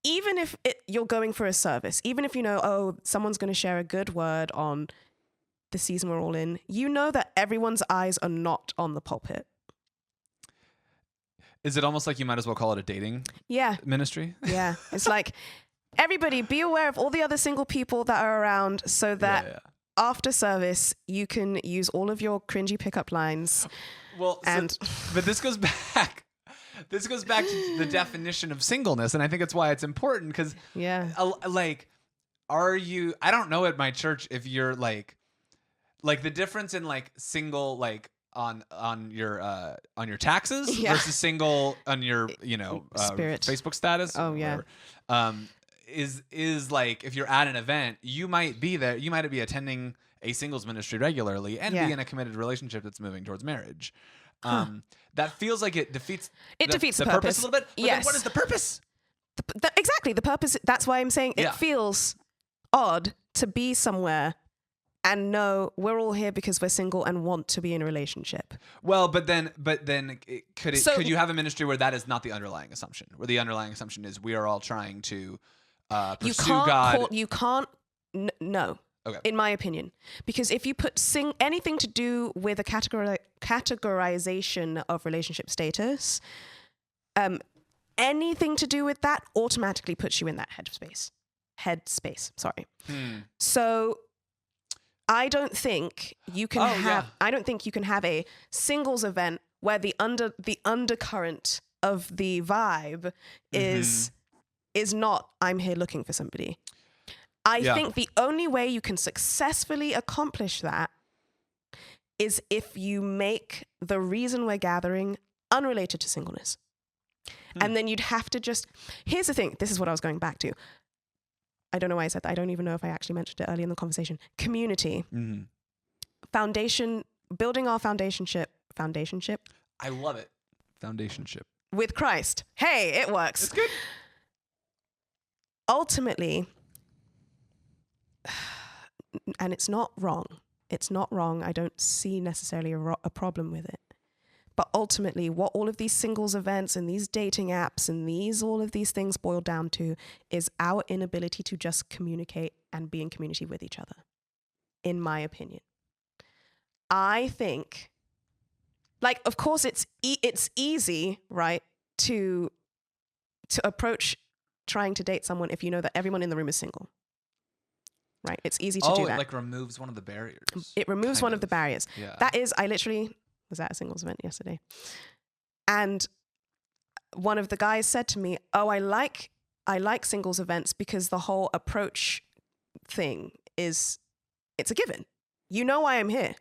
Even if you're going for a service, even if you know, someone's going to share a good word on the season we're all in, you know that everyone's eyes are not on the pulpit. Is it almost like you might as well call it a dating ministry? Yeah. It's like, everybody be aware of all the other single people that are around so that after service, you can use all of your cringy pickup lines. Well, but this goes back. This goes back to the definition of singleness, and I think it's why it's important because, like, are you? I don't know at my church if you're like the difference in like single like on your taxes versus single on your Facebook status. Oh yeah. Is like if you're at an event, you might be there. You might be attending a singles ministry regularly and be in a committed relationship that's moving towards marriage. That feels like it defeats the purpose a little bit. But then what is the purpose? Exactly, the purpose. That's why I'm saying it feels odd to be somewhere and know we're all here because we're single and want to be in a relationship. Well, but then could you have a ministry where that is not the underlying assumption? Where the underlying assumption is we are all trying to pursue God. No. Okay. In my opinion, because if you put anything to do with a categorization of relationship status, anything to do with that automatically puts you in that headspace. Sorry. So I don't think you can I don't think you can have a singles event where the undercurrent of the vibe is not I'm here looking for somebody. I think the only way you can successfully accomplish that is if you make the reason we're gathering unrelated to singleness. And then you'd have to here's the thing. This is what I was going back to. I don't know why I said that. I don't even know if I actually mentioned it earlier in the conversation. Community. Foundation, building our foundationship. I love it. Foundationship. With Christ. Hey, it works. It's good. Ultimately, and it's not wrong. It's not wrong. I don't see necessarily a problem with it. But ultimately, what all of these singles events and these dating apps and all of these things boil down to is our inability to just communicate and be in community with each other, in my opinion. I think, like, of course, it's easy, right, to approach trying to date someone if you know that everyone in the room is single. Right, it's easy to do that. It like removes one of the barriers. It removes one of the barriers. Yeah. That is, I literally was at a singles event yesterday, and one of the guys said to me, "Oh, I like singles events because the whole approach thing it's a given. You know why I'm here.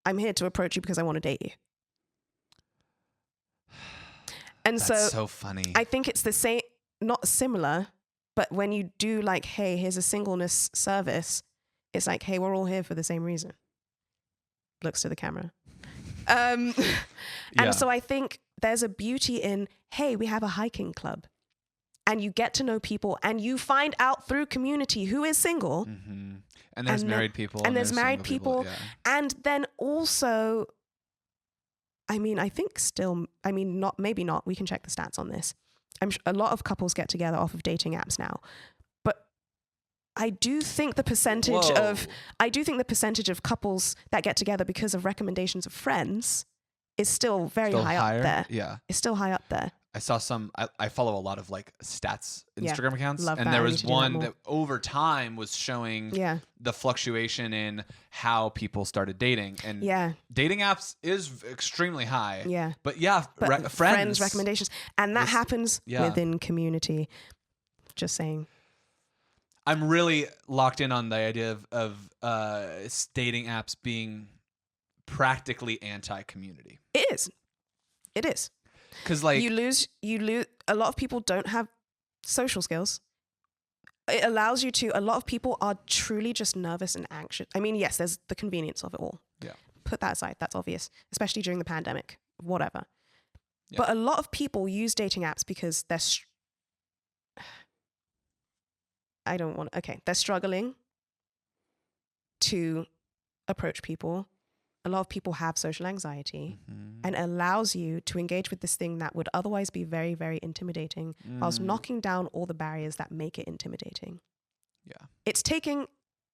I'm here to approach you because I want to date you." And That's so funny. I think it's the same, not similar. But when you do like, hey, here's a singleness service, it's like, hey, we're all here for the same reason. Looks to the camera. And so I think there's a beauty in, hey, we have a hiking club. And you get to know people and you find out through community who is single. Mm-hmm. And there's married people. And there's married people. And then also, maybe not. We can check the stats on this. A lot of couples get together off of dating apps now, but I do think the percentage of couples that get together because of recommendations of friends is still high up there. Yeah, it's still high up there. I saw I follow a lot of like stats Instagram accounts, Love and that. there was one that over time was showing Yeah. the fluctuation in how people started dating, and dating apps is extremely high. Yeah, but friends recommendations, and that happens within community. Just saying. I'm really locked in on the idea of dating apps being practically anti-community. It is. Because like you lose. A lot of people don't have social skills. It allows you to. A lot of people are truly just nervous and anxious. I mean, yes, there's the convenience of it all. Yeah. Put that aside. That's obvious, especially during the pandemic. Whatever. Yeah. But a lot of people use dating apps because they're. They're struggling to approach people. A lot of people have social anxiety, and it allows you to engage with this thing that would otherwise be very, very intimidating whilst knocking down all the barriers that make it intimidating. Yeah. It's taking,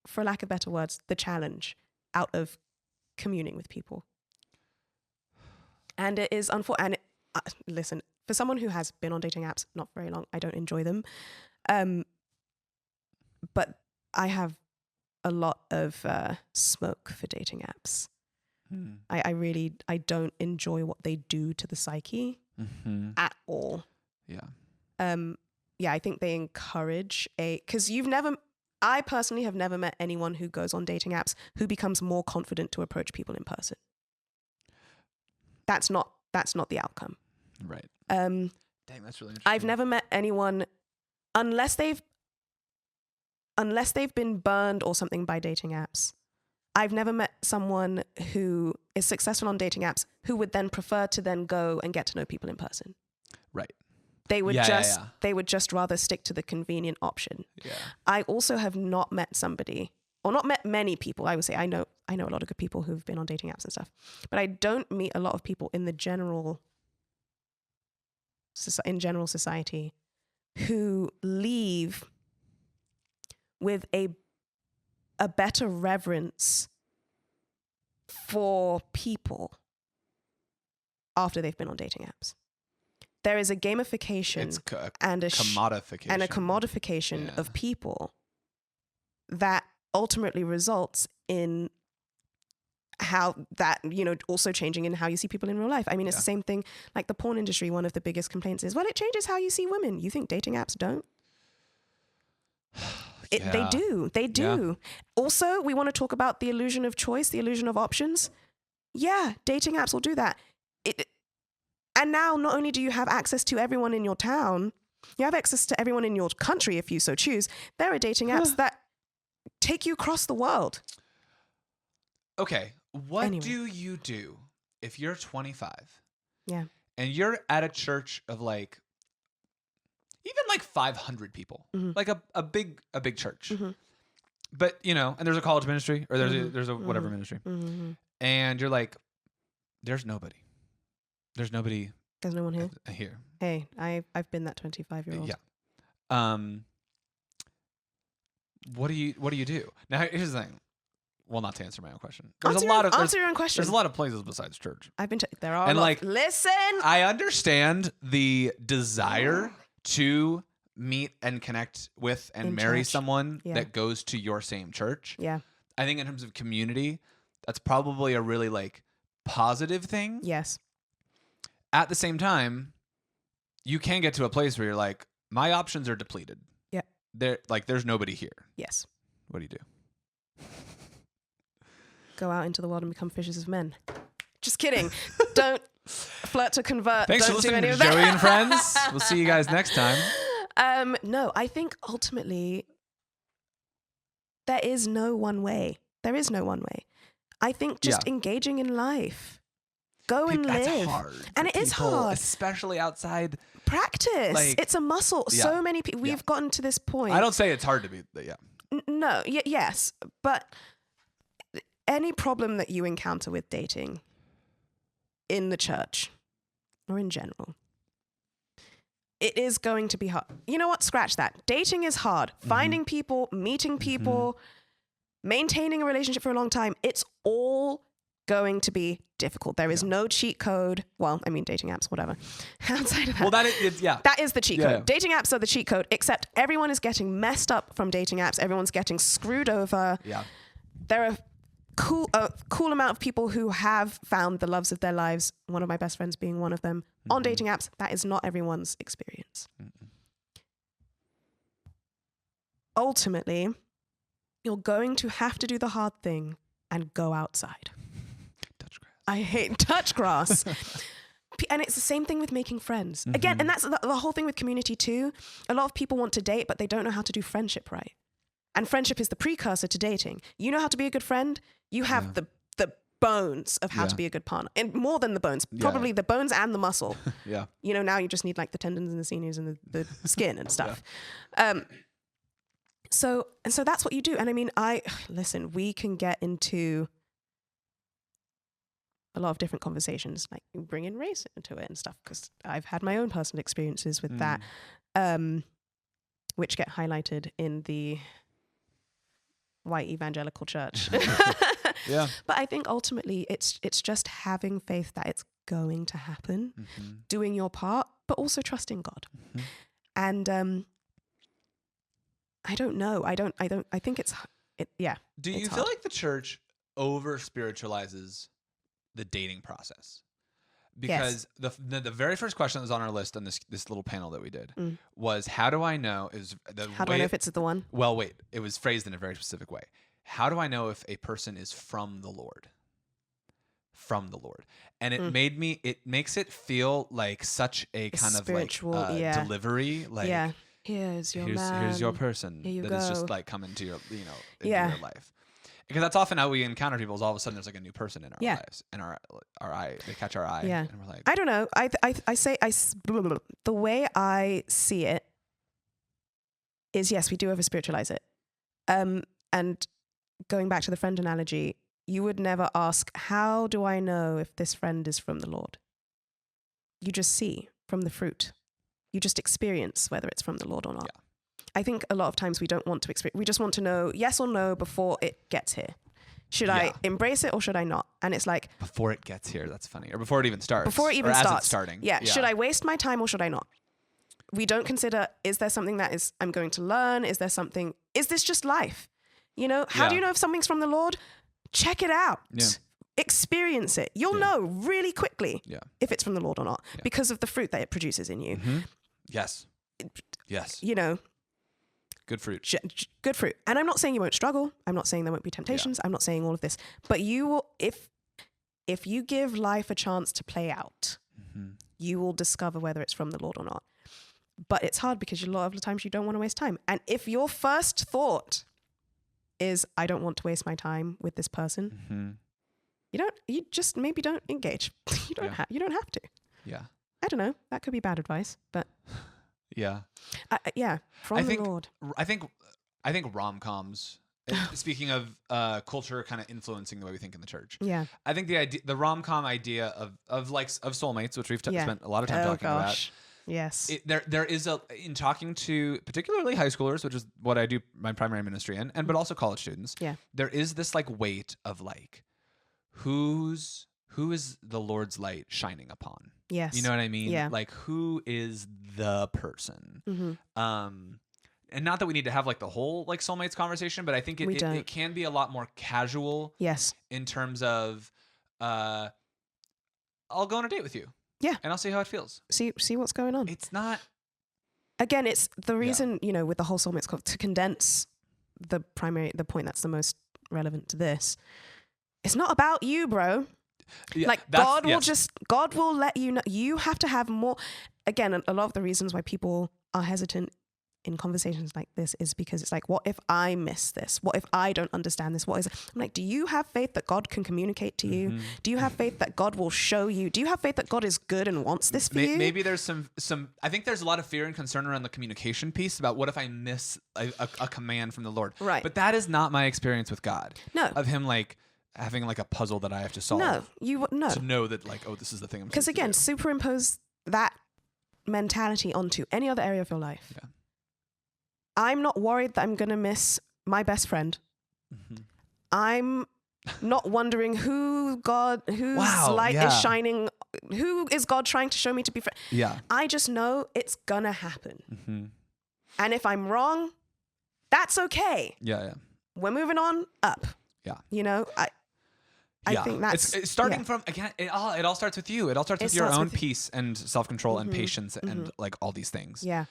for lack of better words, the challenge out of communing with people. And it is unfortunate. Listen, for someone who has been on dating apps, not very long, I don't enjoy them. But I have a lot of smoke for dating apps. I don't enjoy what they do to the psyche at all. Yeah. Yeah, I think they encourage because I personally have never met anyone who goes on dating apps who becomes more confident to approach people in person. That's not the outcome. Right. Dang, that's really interesting. I've never met anyone unless they've been burned or something by dating apps. I've never met someone who is successful on dating apps who would then prefer to then go and get to know people in person. Right. They would they would just rather stick to the convenient option. Yeah. I also have not met somebody, or not met many people. I would say I know a lot of good people who've been on dating apps and stuff, but I don't meet a lot of people in general society who leave with a better reverence for people after they've been on dating apps. There is a gamification and a commodification of people that ultimately results in how that, also changing in how you see people in real life. I mean, it's the same thing, like the porn industry. One of the biggest complaints is, well, it changes how you see women. You think dating apps don't? They do. Yeah. Also, we want to talk about the illusion of choice, the illusion of options. Yeah, dating apps will do that. And now not only do you have access to everyone in your town, you have access to everyone in your country if you so choose. There are dating apps that take you across the world. Okay, what do you do if you're 25? Yeah. And you're at a church of even 500 people, like a big church. But, and there's a college ministry or there's a whatever ministry. And you're like, there's nobody. There's no one here. Hey, I've been that 25-year-old. Yeah. What do you do? Now here's the thing. Well, not to answer my own question. Answer your own question. There's a lot of places besides church. There are. And listen. I understand the desire to meet and connect with and marry someone that goes to your same church. Yeah. I think in terms of community, that's probably a really positive thing. Yes. At the same time, you can get to a place where you're like, my options are depleted. Yeah. There's nobody here. Yes. What do you do? Go out into the world and become fishers of men. Just kidding. Don't flirt to convert. Thanks for listening to Joey and Friends. We'll see you guys next time. No, I think ultimately there is no one way. There is no one way. I think just engaging in life. Go and live. That's hard. And it is hard. Especially outside. Practice. It's a muscle. Yeah. So many people, we've gotten to this point. I don't say it's hard to be, yeah. No, yes. But any problem that you encounter with dating in the church or in general, it is going to be hard. You know what? Scratch that. Dating is hard. Finding people, meeting people, maintaining a relationship for a long time, it's all going to be difficult. There is no cheat code. Well, I mean, dating apps, whatever. Outside of that. Well, that is the cheat code. Yeah. Dating apps are the cheat code, except everyone is getting messed up from dating apps. Everyone's getting screwed over. Yeah. There are a cool amount of people who have found the loves of their lives, one of my best friends being one of them, on dating apps. That is not everyone's experience. Ultimately, you're going to have to do the hard thing and go outside. Touch grass. I hate touch grass. And it's the same thing with making friends. Again, and that's the whole thing with community too. A lot of people want to date, but they don't know how to do friendship right. And friendship is the precursor to dating. You know how to be a good friend. You have the bones of how to be a good partner. And more than the bones, probably the bones and the muscle. Yeah. Now you just need the tendons and the sinews and the skin and stuff. So that's what you do. And I mean, listen, we can get into a lot of different conversations, like bring in race into it and stuff, because I've had my own personal experiences with that, which get highlighted in the white evangelical church. Yeah. But I think ultimately it's just having faith that it's going to happen, doing your part, but also trusting God. And I don't know. I think Do you feel like the church over spiritualizes the dating process? Because the very first question that was on our list on this little panel that we did was, how do I know how do I know if it's the one? Well, wait, it was phrased in a very specific way. How do I know if a person is from the Lord? From the Lord. And it makes it feel like such a kind of like delivery. Like, here's your person. Here you go. Is just like come into your, into your life. Because that's often how we encounter people. Is all of a sudden there's like a new person in our lives, and our eye, they catch our eye, and we're like, I don't know. The way I see it is, yes, we do over spiritualize it. And going back to the friend analogy, you would never ask, how do I know if this friend is from the Lord? You just see from the fruit. You just experience whether it's from the Lord or not. Yeah. I think a lot of times we don't want to experience. We just want to know yes or no before it gets here. Should I embrace it or should I not? And it's like, before it gets here, that's funny. Or before it even starts. Before it even or starts. As it's starting. Yeah. Should I waste my time or should I not? We don't consider, is there something that I'm going to learn? Is this just life? How do you know if something's from the Lord? Check it out. Yeah. Experience it. You'll know really quickly if it's from the Lord or not because of the fruit that it produces in you. Mm-hmm. Yes. Yes. Good fruit. Good fruit. And I'm not saying you won't struggle. I'm not saying there won't be temptations. I'm not saying all of this. But you will, if you give life a chance to play out, you will discover whether it's from the Lord or not. But it's hard because a lot of the times you don't want to waste time. And if your first thought is, I don't want to waste my time with this person, you just maybe don't engage. You don't have to. Yeah. I don't know. That could be bad advice, but yeah. From the Lord. I think rom-coms, speaking of culture kind of influencing the way we think in the church. Yeah. I think the rom-com idea of soulmates, which we've spent a lot of time talking about. Yes. There is in talking to particularly high schoolers, which is what I do my primary ministry in, but also college students. Yeah. There is this like weight of like, who is the Lord's light shining upon? Yes. You know what I mean? Yeah. Like, who is the person? And not that we need to have like the whole like soulmates conversation, but I think it can be a lot more casual. Yes. In terms of, I'll go on a date with you. Yeah. And I'll see how it feels. See what's going on. It's not. Again, it's the reason, with the whole soulmates called to condense the point that's the most relevant to this. It's not about you, bro. Yeah, like God will let you know. You have to have more. Again, a lot of the reasons why people are hesitant in conversations like this is because it's like, what if I miss this? What if I don't understand this? I'm like, do you have faith that God can communicate to you? Do you have faith that God will show you? Do you have faith that God is good and wants this for you? Maybe there's some, I think there's a lot of fear and concern around the communication piece about what if I miss a command from the Lord? Right. But that is not my experience with God. No. Of him like having like a puzzle that I have to solve. No. To know that like, oh, this is the thing I'm supposed to do. Because again, superimpose that mentality onto any other area of your life. Yeah. I'm not worried that I'm going to miss my best friend. I'm not wondering whose light is shining. Who is God trying to show me to be friend? Yeah. I just know it's going to happen. And if I'm wrong, that's okay. Yeah. We're moving on up. Yeah. I think that's it's starting from, again, it all starts with you. It all starts with your own peace and self-control and patience and like all these things. Yeah.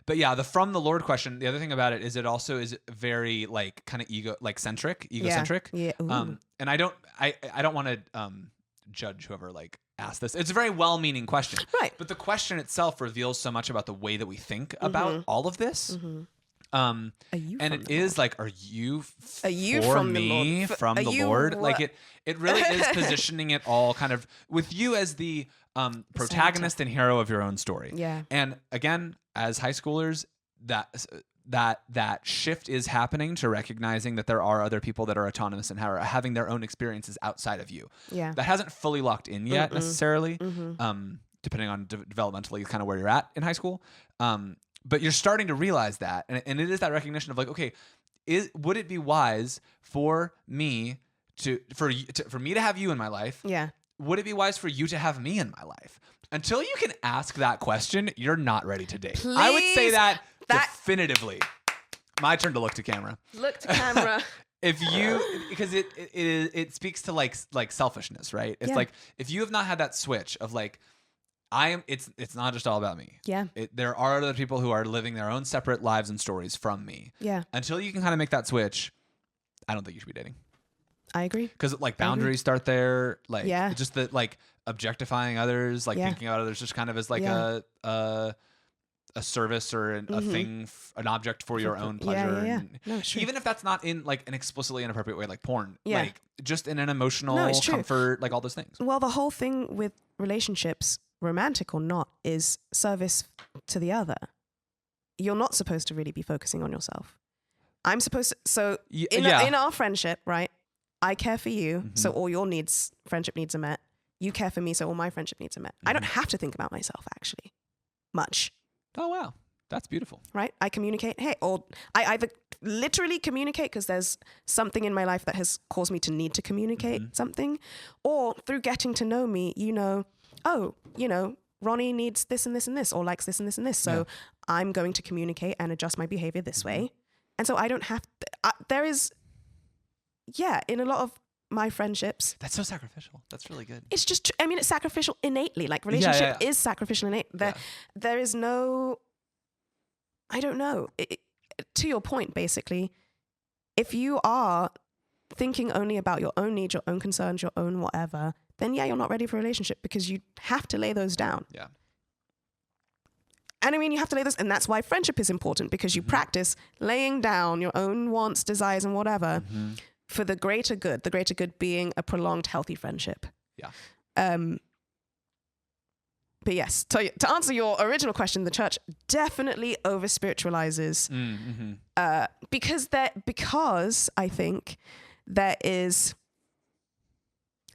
But yeah, the from the Lord question, the other thing about it is it also is very like kind of egocentric. Yeah. And I don't want to judge whoever like asked this. It's a very well-meaning question. Right. But the question itself reveals so much about the way that we think about all of this. And it is like, are you from me, from the Lord? Like it really is positioning it all kind of with you as the protagonist and hero of your own story. Yeah. And again, as high schoolers, that shift is happening to recognizing that there are other people that are autonomous and are having their own experiences outside of you. Yeah. That hasn't fully locked in yet necessarily, depending on developmentally kind of where you're at in high school. But you're starting to realize that, and it is that recognition of like, okay, would it be wise for me for me to have you in my life? Yeah. Would it be wise for you to have me in my life? Until you can ask that question, you're not ready to date. Please, I would say that definitively. my turn to look to camera. Look to camera. If you, because it speaks to like selfishness, right? It's Yeah. like if you have not had that switch of like, it's not just all about me. Yeah. There are other people who are living their own separate lives and stories from me. Yeah. Until you can kind of make that switch, I don't think you should be dating. I agree. Because like boundaries start there, like Yeah. just the like objectifying others, like Yeah. thinking about others just kind of as like Yeah. a service or a thing, an object for your own pleasure. Yeah. And No, it's true. even if that's not in like an explicitly inappropriate way, like porn, Yeah. like just in an emotional No, it's true. comfort, like all those things. Well, the whole thing with relationships, romantic or not, is service to the other. You're not supposed to really be focusing on yourself. I'm supposed to, so in our friendship, right? I care for you, so all your friendship needs are met. You care for me, so all my friendship needs are met. I don't have to think about myself, actually, much. Oh, wow. That's beautiful. Right? I communicate, hey, or I either literally communicate because there's something in my life that has caused me to need to communicate something, or through getting to know me, Roni needs this and this and this, or likes this and this and this. So I'm going to communicate and adjust my behavior this way. And so I don't have to, there is, in a lot of my friendships. That's so sacrificial. That's really good. It's just, it's sacrificial innately. Like relationship is sacrificial innate. There is no, I don't know. To your point, basically, if you are thinking only about your own needs, your own concerns, your own whatever, then you're not ready for a relationship because you have to lay those down. Yeah. And you have to lay this, and that's why friendship is important, because you practice laying down your own wants, desires, and whatever for the greater good being a prolonged, healthy friendship. Yeah. But yes, to answer your original question, the church definitely over spiritualizes because I think there is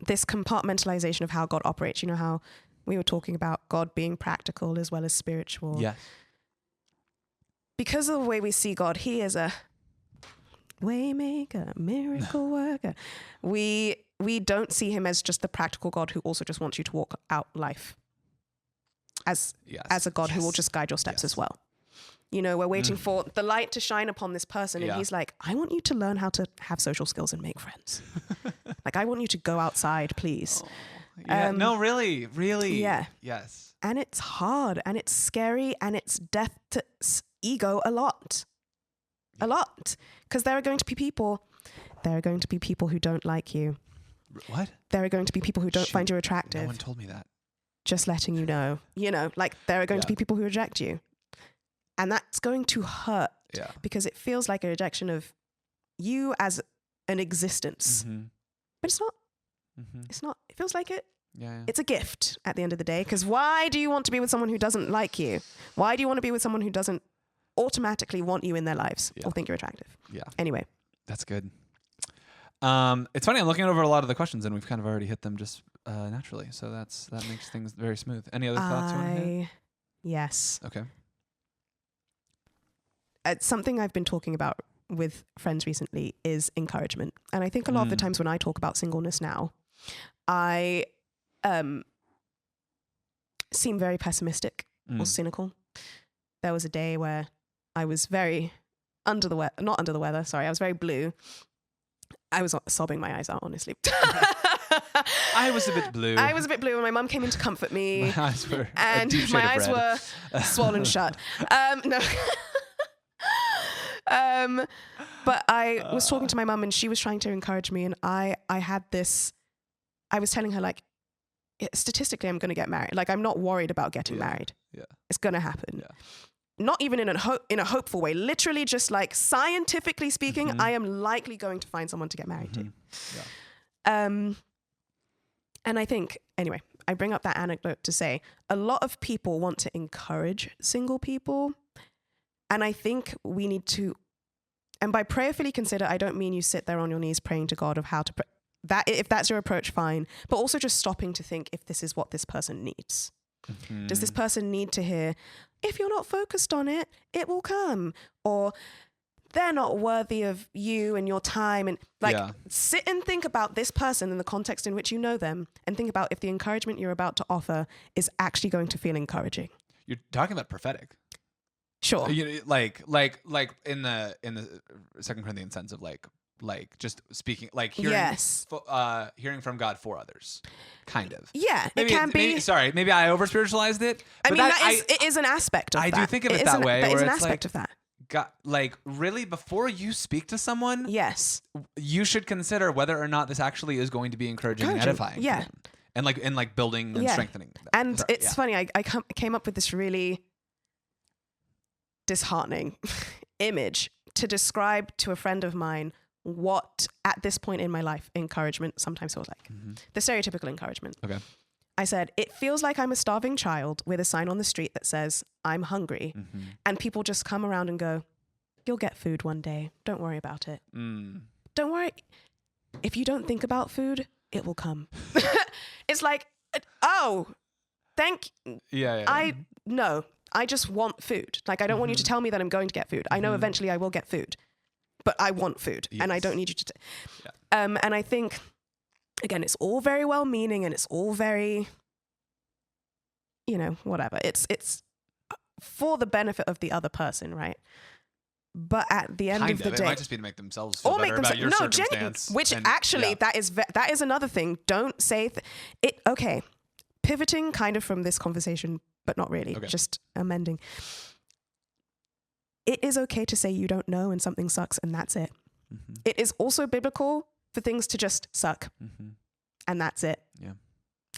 this compartmentalization of how God operates. You know how we were talking about God being practical as well as spiritual. Yeah. Because of the way we see God, he is a waymaker, miracle worker. We don't see him as just the practical God who also just wants you to walk out life as a God who will just guide your steps as well. We're waiting for the light to shine upon this person, and he's like, I want you to learn how to have social skills and make friends. Like, I want you to go outside, please. Oh. Yeah. No, really. Yeah. Yes. And it's hard, and it's scary, and it's death to ego a lot. Because there are going to be people who don't like you. What? There are going to be people who don't find you attractive. No one told me that. Just letting you know. Like there are going to be people who reject you. And that's going to hurt because it feels like a rejection of you as an existence. But it's not. It's not. It feels like it. Yeah. It's a gift at the end of the day. Because why do you want to be with someone who doesn't like you? Why do you want to be with someone who doesn't automatically want you in their lives or think you're attractive? Yeah. Anyway. That's good. It's funny. I'm looking over a lot of the questions, and we've kind of already hit them just naturally. So that makes things very smooth. Any other thoughts you want to hit? Yes. Okay. It's something I've been talking about with friends recently is encouragement. And I think a lot of the times when I talk about singleness now, I seem very pessimistic or cynical. There was a day where I was very not under the weather, sorry, I was very blue. I was sobbing my eyes out, honestly. I was a bit blue. And my mum came in to comfort me. My eyes were and a deep shade my of eyes red. were swollen shut. No. But I was talking to my mum, and she was trying to encourage me, and I was telling her, like, statistically, I'm going to get married. Like, I'm not worried about getting married. Yeah. It's going to happen. Yeah. Not even in a hopeful way. Literally, just like scientifically speaking, I am likely going to find someone to get married to. Yeah. And I think, anyway, I bring up that anecdote to say a lot of people want to encourage single people. And I think we need to, and by prayerfully consider, I don't mean you sit there on your knees praying to God of how to, if that's your approach, fine. But also just stopping to think if this is what this person needs. Does this person need to hear, if you're not focused on it, it will come? Or they're not worthy of you and your time. And sit and think about this person in the context in which you know them, and think about if the encouragement you're about to offer is actually going to feel encouraging. You're talking about prophetic. Sure. Like in the 2 Corinthians sense of like just speaking, like hearing, hearing from God for others, kind of. Yeah, maybe, it can be. Maybe I over spiritualized it. I mean, it is an aspect of that. I do think of it that way. That is an it's aspect like, of that. God, like really, before you speak to someone, Yes, you should consider whether or not this actually is going to be encouraging and edifying. Yeah, to them. And like building and strengthening. And it's funny. I came up with this really disheartening image to describe to a friend of mine what at this point in my life encouragement sometimes feels like. The stereotypical encouragement. Okay. I said, it feels like I'm a starving child with a sign on the street that says, I'm hungry. And people just come around and go, you'll get food one day. Don't worry about it. Don't worry. If you don't think about food, it will come. It's like, oh, no, I just want food. Like, I don't want you to tell me that I'm going to get food. I know eventually I will get food, but I want food and I don't need you to. And I think, again, it's all very well meaning and it's all very, whatever. It's for the benefit of the other person, right? But at the end of the day, it might just be to make themselves feel better about your circumstance. That is another thing. Don't say it. Okay, pivoting kind of from this conversation, but not really. Okay. Just amending. It is okay to say you don't know and something sucks, and that's it. It is also biblical for things to just suck, and that's it. Yeah.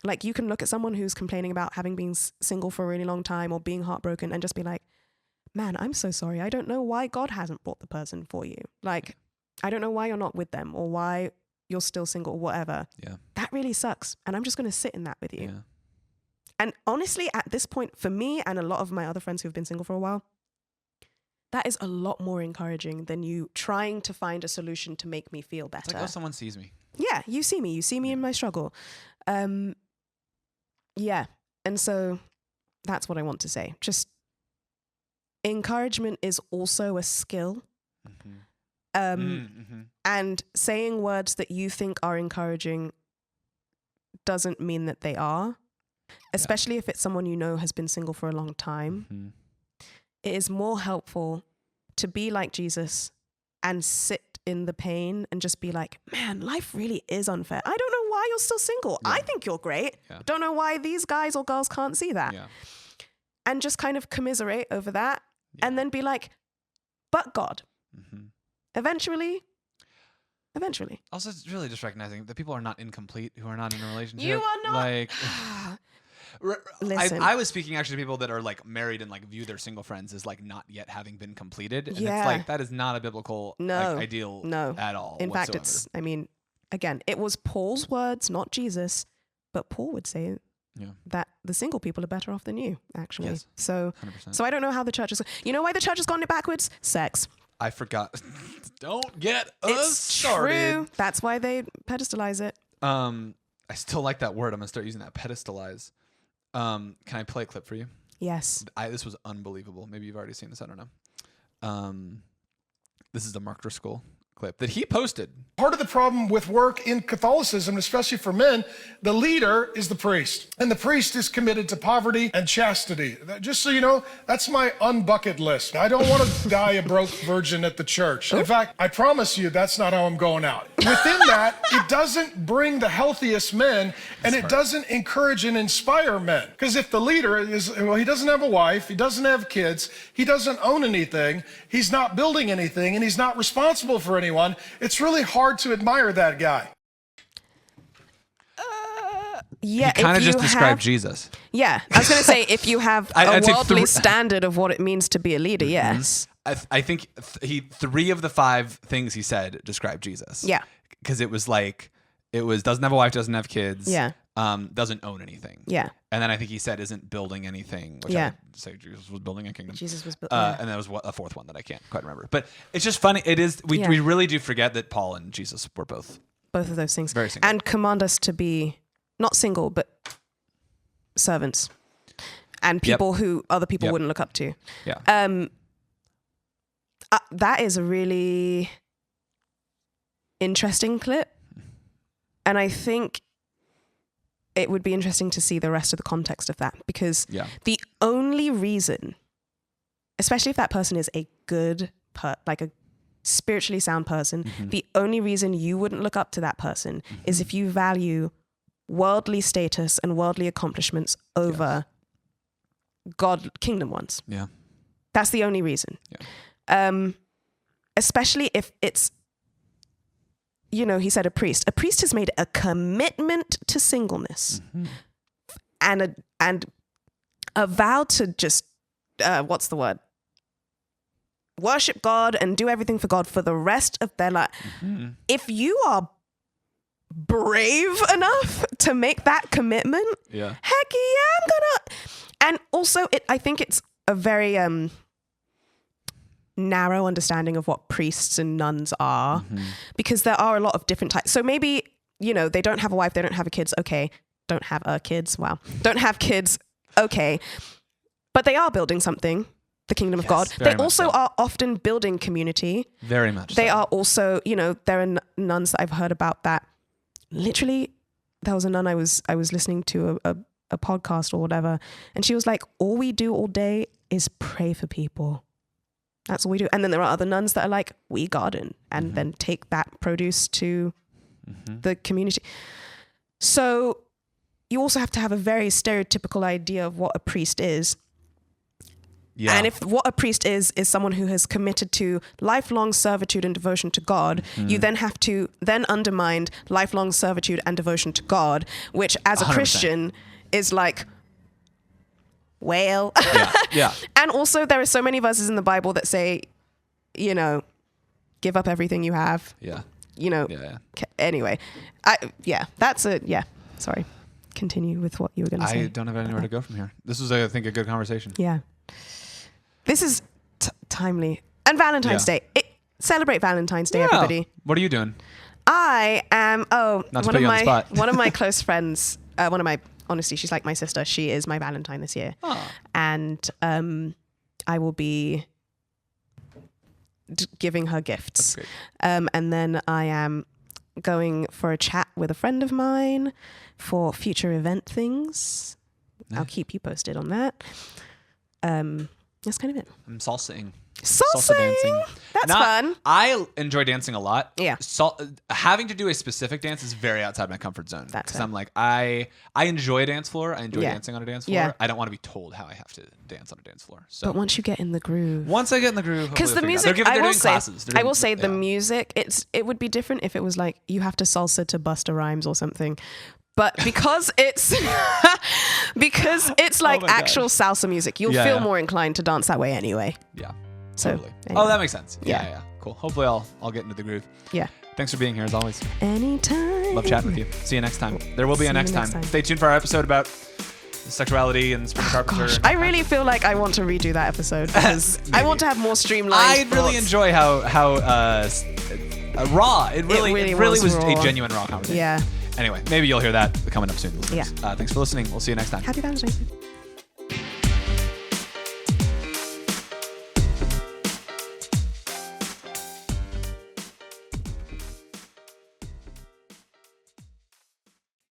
Like, you can look at someone who's complaining about having been single for a really long time or being heartbroken and just be like, man, I'm so sorry. I don't know why God hasn't brought the person for you. Like, I don't know why you're not with them or why you're still single or whatever. Yeah. That really sucks. And I'm just going to sit in that with you. Yeah. And honestly, at this point, for me and a lot of my other friends who've been single for a while, that is a lot more encouraging than you trying to find a solution to make me feel better. It's like, oh, someone sees me. Yeah, you see me in my struggle. Yeah. And so that's what I want to say. Just encouragement is also a skill. And saying words that you think are encouraging doesn't mean that they are, especially if it's someone you know has been single for a long time. It is more helpful to be like Jesus and sit in the pain and just be like, man, life really is unfair. I don't know why you're still single. I think you're great. Don't know why these guys or girls can't see that. And just kind of commiserate over that and then be like, but God, eventually. Also, it's really just recognizing that people are not incomplete who are not in a relationship. You are not. Like, listen. I was speaking actually to people that are like married and like view their single friends as like not yet having been completed. And it's like, that is not a biblical ideal at all. In fact, again, it was Paul's words, not Jesus, but Paul would say that the single people are better off than you, actually. Yes, so 100%. So I don't know how the church is. You know why the church has gone it backwards? Sex. I forgot. Don't get us started. True. That's why they pedestalize it. I still like that word. I'm gonna start using that. Pedestalize. Can I play a clip for you? Yes. This was unbelievable. Maybe you've already seen this. I don't know. This is the Mark Driscoll clip that he posted. Part of the problem with work in Catholicism, especially for men, the leader is the priest. And the priest is committed to poverty and chastity. Just so you know, that's my unbucket list. I don't want to die a broke virgin at the church. In fact, I promise you that's not how I'm going out. Within that, it doesn't bring the healthiest men, and it doesn't encourage and inspire men. Because if the leader is, well, he doesn't have a wife, he doesn't have kids, he doesn't own anything, he's not building anything, and he's not responsible for anyone, it's really hard to admire that guy. Yeah, he kind of just described Jesus. Yeah, I was going to say, if you have a worldly standard of what it means to be a leader, yes. I think three of the 5 things he said described Jesus. Yeah. Because it was doesn't have a wife, doesn't have kids. Yeah. Doesn't own anything. Yeah. And then I think he said isn't building anything, which I would say Jesus was building a kingdom. Jesus was building. And that was a 4th one that I can't quite remember. But it's just funny. It is. We really do forget that Paul and Jesus were both of those things. Very single. And command us to be not single, but servants and people who other people wouldn't look up to. Yeah. That is a really interesting clip. And I think it would be interesting to see the rest of the context of that, because the only reason especially if that person is a good, like a spiritually sound person, the only reason you wouldn't look up to that person is if you value worldly status and worldly accomplishments over God, kingdom ones. Yeah. That's the only reason. Yeah. Especially if it's, you know, he said a priest. A priest has made a commitment to singleness and a vow to just, what's the word? Worship God and do everything for God for the rest of their life. If you are brave enough to make that commitment, heck yeah, I'm gonna. And also, I think it's a very narrow understanding of what priests and nuns are, because there are a lot of different types. So maybe, you know, they don't have a wife, they don't have kids. Okay, don't have kids. Wow, don't have kids. Okay, but they are building something. The kingdom of God. They also are often building community. Very much. They are also, you know, there are nuns that I've heard about that. Literally, there was a nun I was listening to a podcast or whatever, and she was like, all we do all day is pray for people. That's all we do. And then there are other nuns that are like, we garden and then take that produce to the community. So you also have to have a very stereotypical idea of what a priest is. Yeah. And if what a priest is someone who has committed to lifelong servitude and devotion to God, you then have to then undermine lifelong servitude and devotion to God, which as a 100%. Christian is like, well. Yeah. And also there are so many verses in the Bible that say, you know, give up everything you have. Yeah. You know, anyway. Sorry. Continue with what you were going to say. I don't have anywhere to go from here. This was, I think, a good conversation. Yeah. This is timely. And Valentine's Day. Celebrate Valentine's Day, everybody. What are you doing? I am, Not to put you on the spot. one of my close friends, honestly, she's like my sister. She is my Valentine this year. Oh. And I will be giving her gifts. That's great. And then I am going for a chat with a friend of mine for future event things. Nice. I'll keep you posted on that. That's kind of it. I'm salsaing. Salsa dancing. That's fun. I enjoy dancing a lot. Yeah. Having to do a specific dance is very outside my comfort zone. Because I'm like, I enjoy a dance floor. I enjoy dancing on a dance floor. Yeah. I don't want to be told how I have to dance on a dance floor. So But once you get in the groove. once I get in the groove, Because the music, they're doing classes. I will say the music, it would be different if it was like you have to salsa to Busta Rhymes or something. But because it's like actual salsa music, you'll feel more inclined to dance that way anyway. Yeah. So, Totally. anyway. Oh, that makes sense. Yeah. Yeah. Cool. Hopefully I'll get into the groove. Yeah. Thanks for being here as always. Anytime. Love chatting with you. See you next time. There will be See a you next next time. time. Stay tuned for our episode about sexuality and Spring Carpenter. Gosh, I really feel like I want to redo that episode because I want to have more streamlined I really thoughts. enjoy how raw. It really was raw. a genuine raw conversation. Yeah. Anyway, maybe you'll hear that coming up soon. Yeah. Thanks for listening. We'll see you next time. Happy Valentine's Day.